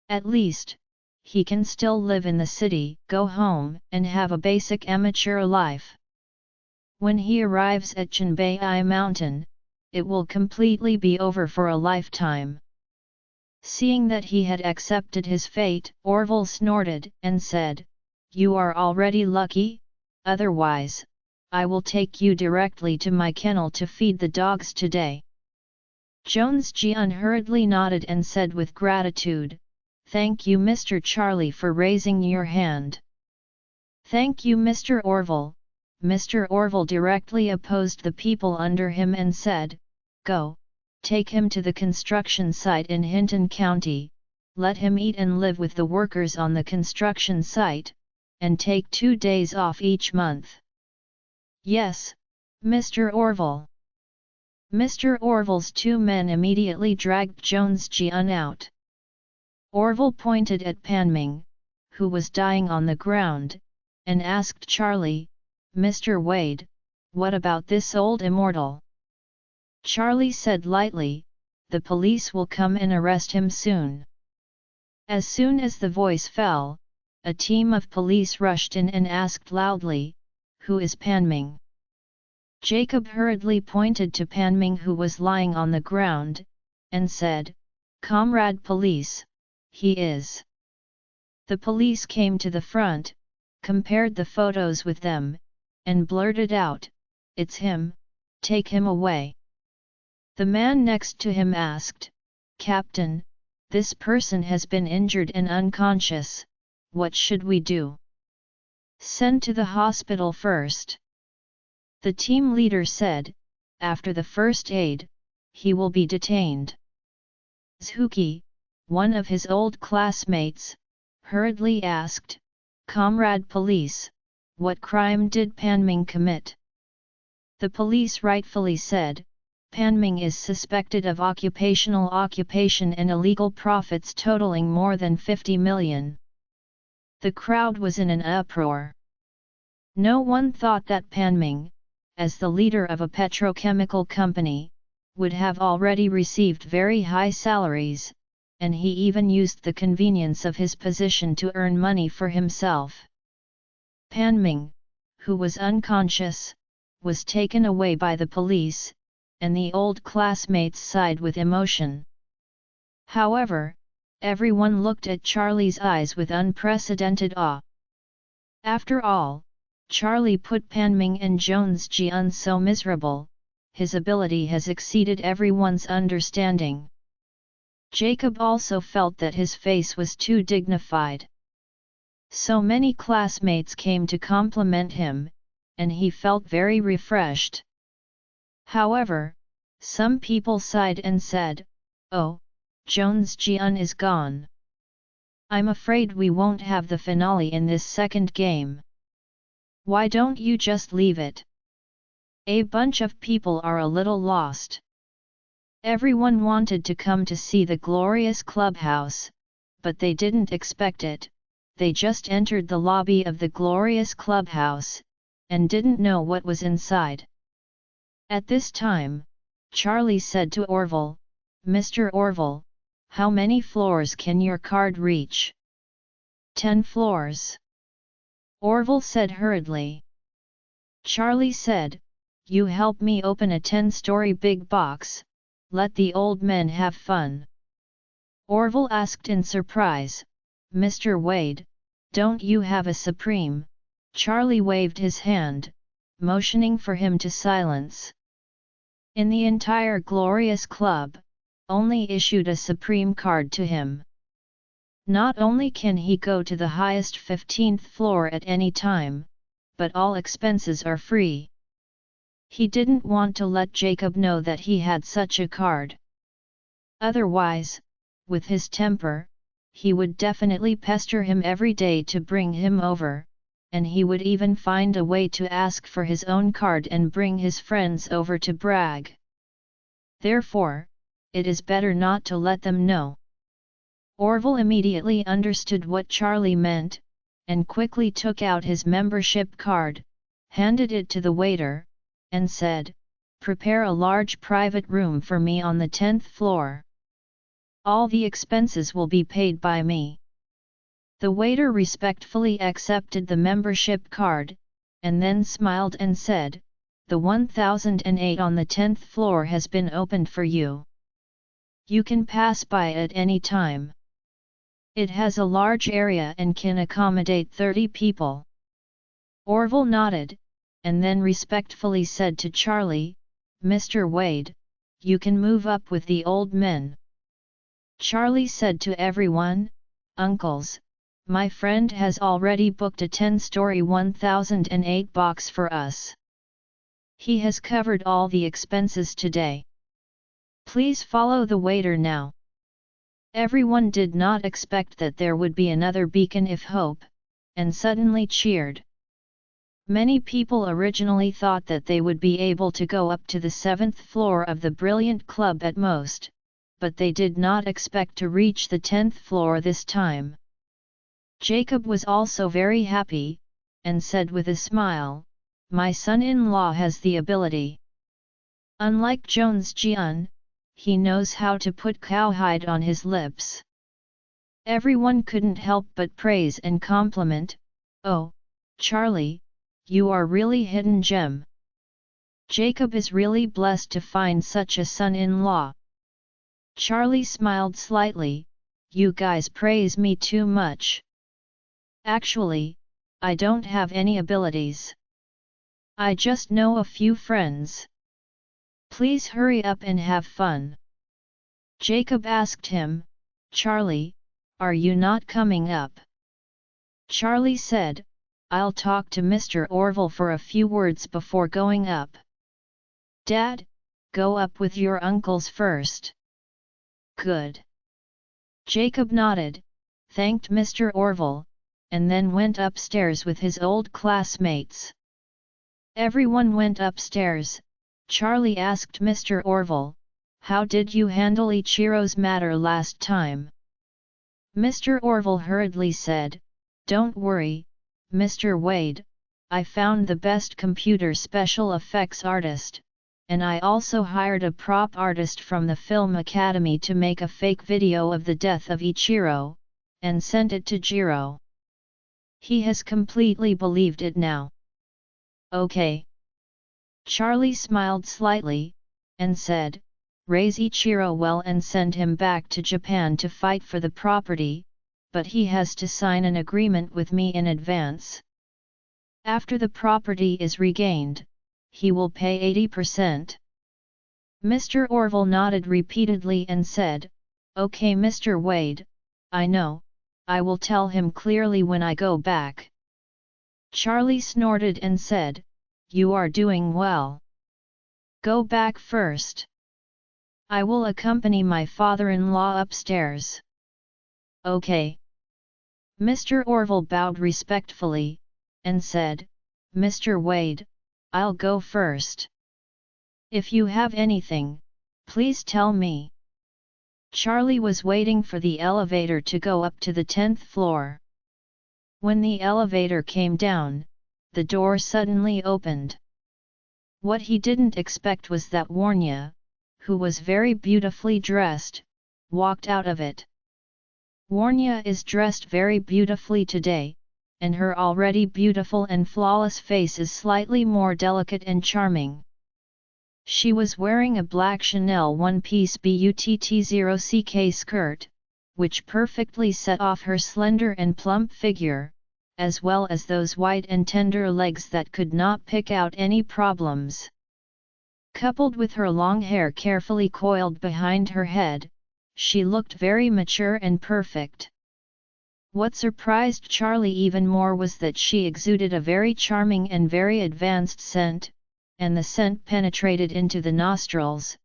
At least, he can still live in the city, go home, and have a basic amateur life. When he arrives at Chenbai Mountain, it will completely be over for a lifetime. Seeing that he had accepted his fate, Orville snorted and said, "You are already lucky, otherwise, I will take you directly to my kennel to feed the dogs today." Jones Jian hurriedly nodded and said with gratitude, "Thank you Mr. Charlie for raising your hand." "Thank you Mr. Orville." Mr. Orville directly opposed the people under him and said, "Go, take him to the construction site in Hinton County, let him eat and live with the workers on the construction site, and take 2 days off each month." "Yes, Mr. Orville." Mr. Orville's 2 men immediately dragged Jones Jian out. Orville pointed at Panming, who was dying on the ground, and asked Charlie, "Mr. Wade, what about this old immortal?" Charlie said lightly, "The police will come and arrest him soon." As soon as the voice fell, a team of police rushed in and asked loudly, "Who is Panming?" Jacob hurriedly pointed to Panming, who was lying on the ground, and said, "Comrade police, he is." The police came to the front, compared the photos with them, and blurted out, "It's him, take him away." The man next to him asked, "Captain, this person has been injured and unconscious, what should we do?" "Send to the hospital first." The team leader said, "After the first aid, he will be detained." Zhuki, one of his old classmates, hurriedly asked, "Comrade police, what crime did Panming commit?" The police rightfully said, "Panming is suspected of occupational occupation and illegal profits totaling more than 50 million. The crowd was in an uproar. No one thought that Panming, as the leader of a petrochemical company, would have already received very high salaries, and he even used the convenience of his position to earn money for himself. Panming, who was unconscious, was taken away by the police, and the old classmates sighed with emotion. However, everyone looked at Charlie's eyes with unprecedented awe. After all, Charlie put Panming and Jones Jian so miserable, his ability has exceeded everyone's understanding. Jacob also felt that his face was too dignified. So many classmates came to compliment him, and he felt very refreshed. However, some people sighed and said, "Oh, Jones Jian is gone. I'm afraid we won't have the finale in this second game. Why don't you just leave it?" A bunch of people are a little lost. Everyone wanted to come to see the glorious clubhouse, but they didn't expect it. They just entered the lobby of the glorious clubhouse, and didn't know what was inside. At this time, Charlie said to Orville, "Mr. Orville, how many floors can your card reach?" 10 floors. Orville said hurriedly. Charlie said, "You help me open a 10-story big box, let the old men have fun." Orville asked in surprise, "Mr. Wade, don't you have a Supreme?" Charlie waved his hand, motioning for him to silence. In the entire glorious club, only issued a Supreme card to him. Not only can he go to the highest 15th floor at any time, but all expenses are free. He didn't want to let Jacob know that he had such a card. Otherwise, with his temper, he would definitely pester him every day to bring him over, and he would even find a way to ask for his own card and bring his friends over to brag. Therefore, it is better not to let them know. Orville immediately understood what Charlie meant, and quickly took out his membership card, handed it to the waiter, and said, "Prepare a large private room for me on the 10th floor. All the expenses will be paid by me." The waiter respectfully accepted the membership card, and then smiled and said, "The 1008 on the 10th floor has been opened for you. You can pass by at any time. It has a large area and can accommodate 30 people." Orville nodded, and then respectfully said to Charlie, "Mr. Wade, you can move up with the old men." Charlie said to everyone, "Uncles, my friend has already booked a 10-story 1008 box for us. He has covered all the expenses today. Please follow the waiter now." Everyone did not expect that there would be another beacon of hope, and suddenly cheered. Many people originally thought that they would be able to go up to the 7th floor of the brilliant club at most, but they did not expect to reach the 10th floor this time. Jacob was also very happy, and said with a smile, "My son-in-law has the ability. Unlike Jones Jian, he knows how to put cowhide on his lips." Everyone couldn't help but praise and compliment, "Oh, Charlie, you are really hidden gem. Jacob is really blessed to find such a son-in-law." Charlie smiled slightly, "You guys praise me too much. Actually, I don't have any abilities. I just know a few friends. Please hurry up and have fun." Jacob asked him, "Charlie, are you not coming up?" Charlie said, "I'll talk to Mr. Orville for a few words before going up." "Dad, go up with your uncles first." "Good." Jacob nodded, thanked Mr. Orville, and then went upstairs with his old classmates. Everyone went upstairs. Charlie asked Mr. Orville, "How did you handle Ichiro's matter last time?" Mr. Orville hurriedly said, "Don't worry, Mr. Wade, I found the best computer special effects artist, and I also hired a prop artist from the Film Academy to make a fake video of the death of Ichiro, and sent it to Jiro. He has completely believed it now." "Okay." Charlie smiled slightly, and said, "Raise Ichiro well and send him back to Japan to fight for the property, but he has to sign an agreement with me in advance. After the property is regained, he will pay 80%. Mr. Orville nodded repeatedly and said, "Okay Mr. Wade, I know, I will tell him clearly when I go back." Charlie snorted and said, "You are doing well. Go back first. I will accompany my father-in-law upstairs." "Okay." Mr. Orville bowed respectfully, and said, "Mr. Wade, I'll go first. If you have anything, please tell me." Charlie was waiting for the elevator to go up to the 10th floor. When the elevator came down, the door suddenly opened. What he didn't expect was that Warnya, who was very beautifully dressed, walked out of it. Warnya is dressed very beautifully today, and her already beautiful and flawless face is slightly more delicate and charming. She was wearing a black Chanel one-piece BUTT0CK skirt, which perfectly set off her slender and plump figure, as well as those white and tender legs that could not pick out any problems. Coupled with her long hair carefully coiled behind her head, she looked very mature and perfect. What surprised Charlie even more was that she exuded a very charming and very advanced scent, and the scent penetrated into the nostrils,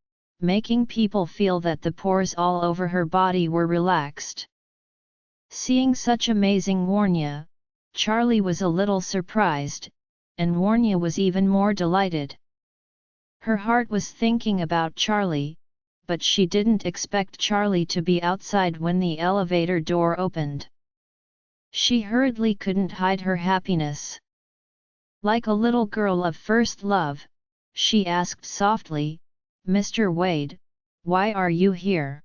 making people feel that the pores all over her body were relaxed. Seeing such amazing Warnya, Charlie was a little surprised, and Warnya was even more delighted. Her heart was thinking about Charlie, but she didn't expect Charlie to be outside when the elevator door opened. She hurriedly couldn't hide her happiness. Like a little girl of first love, she asked softly, "Mr. Wade, why are you here?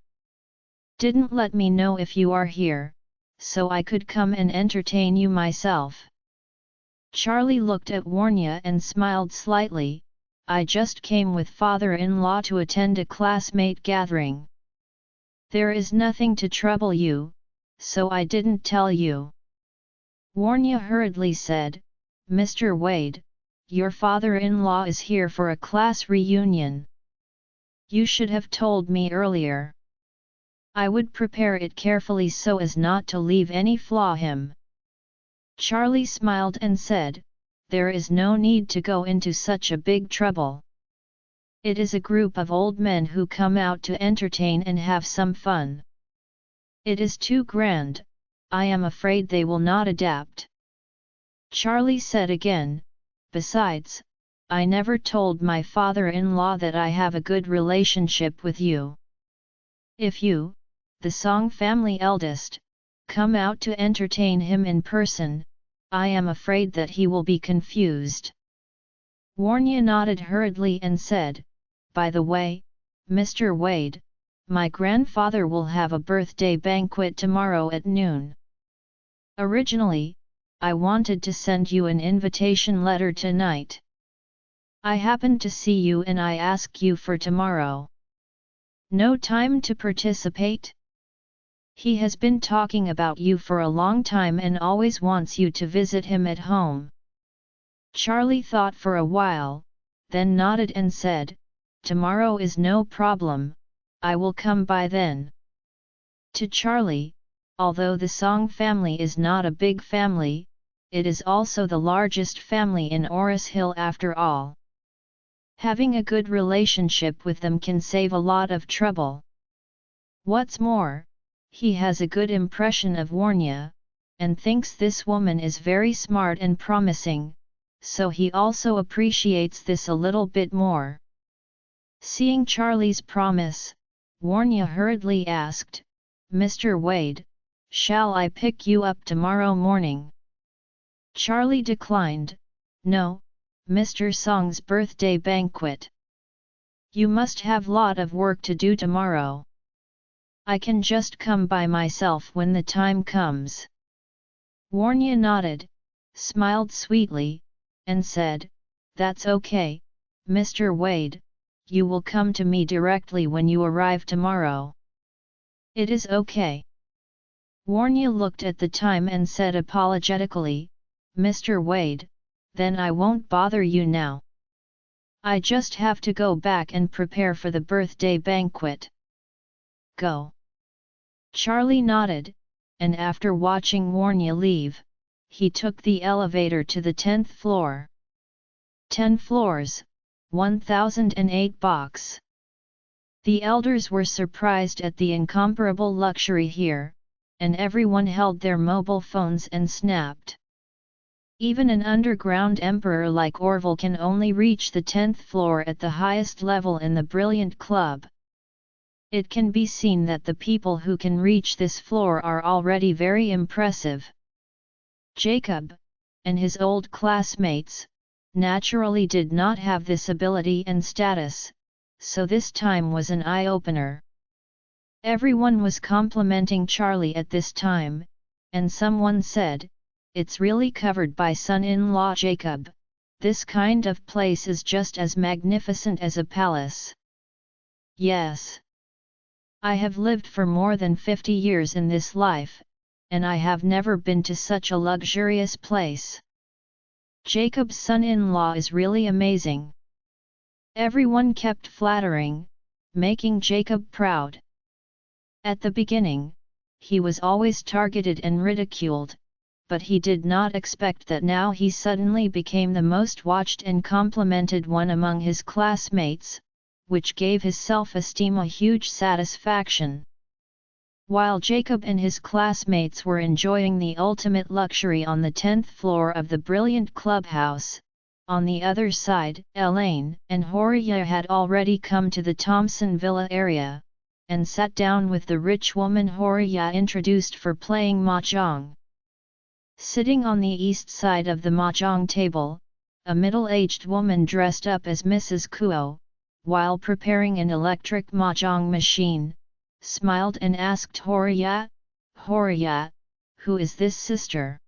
Didn't let me know if you are here, so I could come and entertain you myself." Charlie looked at Warnya and smiled slightly, "I just came with father-in-law to attend a classmate gathering. There is nothing to trouble you, so I didn't tell you." Warnya hurriedly said, "Mr. Wade, your father-in-law is here for a class reunion. You should have told me earlier. I would prepare it carefully so as not to leave any flaw him." Charlie smiled and said, "There is no need to go into such a big trouble. It is a group of old men who come out to entertain and have some fun. It is too grand, I am afraid they will not adapt." Charlie said again, "Besides, I never told my father-in-law that I have a good relationship with you. If you, the Song family eldest, come out to entertain him in person, I am afraid that he will be confused." Warnya nodded hurriedly and said, "By the way, Mr. Wade, my grandfather will have a birthday banquet tomorrow at noon. Originally, I wanted to send you an invitation letter tonight. I happened to see you and I asked you for tomorrow. No time to participate? He has been talking about you for a long time and always wants you to visit him at home. Charlie thought for a while, then nodded and said, tomorrow is no problem, I will come by then. To Charlie, although the Song family is not a big family, it is also the largest family in Oris Hill after all. Having a good relationship with them can save a lot of trouble. What's more, he has a good impression of Warnya, and thinks this woman is very smart and promising, so he also appreciates this a little bit more. Seeing Charlie's promise, Warnya hurriedly asked, Mr. Wade, shall I pick you up tomorrow morning? Charlie declined, no, Mr. Song's birthday banquet. You must have lot of work to do tomorrow. I can just come by myself when the time comes. Warnya nodded, smiled sweetly, and said, that's okay, Mr. Wade, you will come to me directly when you arrive tomorrow. It is okay. Warnya looked at the time and said apologetically, Mr. Wade, then I won't bother you now. I just have to go back and prepare for the birthday banquet. Go. Charlie nodded, and after watching Warnya leave, he took the elevator to the 10th floor. 10 floors, 1008 box. The elders were surprised at the incomparable luxury here, and everyone held their mobile phones and snapped. Even an underground emperor like Orville can only reach the 10th floor at the highest level in the brilliant club. It can be seen that the people who can reach this floor are already very impressive. Jacob, and his old classmates, naturally did not have this ability and status, so this time was an eye-opener. Everyone was complimenting Charlie at this time, and someone said, it's really covered by son-in-law Jacob, this kind of place is just as magnificent as a palace. Yes. I have lived for more than 50 years in this life, and I have never been to such a luxurious place. Jacob's son-in-law is really amazing. Everyone kept flattering, making Jacob proud. At the beginning, he was always targeted and ridiculed, but he did not expect that now he suddenly became the most watched and complimented one among his classmates, which gave his self-esteem a huge satisfaction. While Jacob and his classmates were enjoying the ultimate luxury on the 10th floor of the brilliant clubhouse, on the other side, Elaine and Horia had already come to the Thompson Villa area, and sat down with the rich woman Horia introduced for playing mahjong. Sitting on the east side of the mahjong table, a middle-aged woman dressed up as Mrs. Kuo, while preparing an electric mahjong machine, smiled and asked Horia, Horia, who is this sister?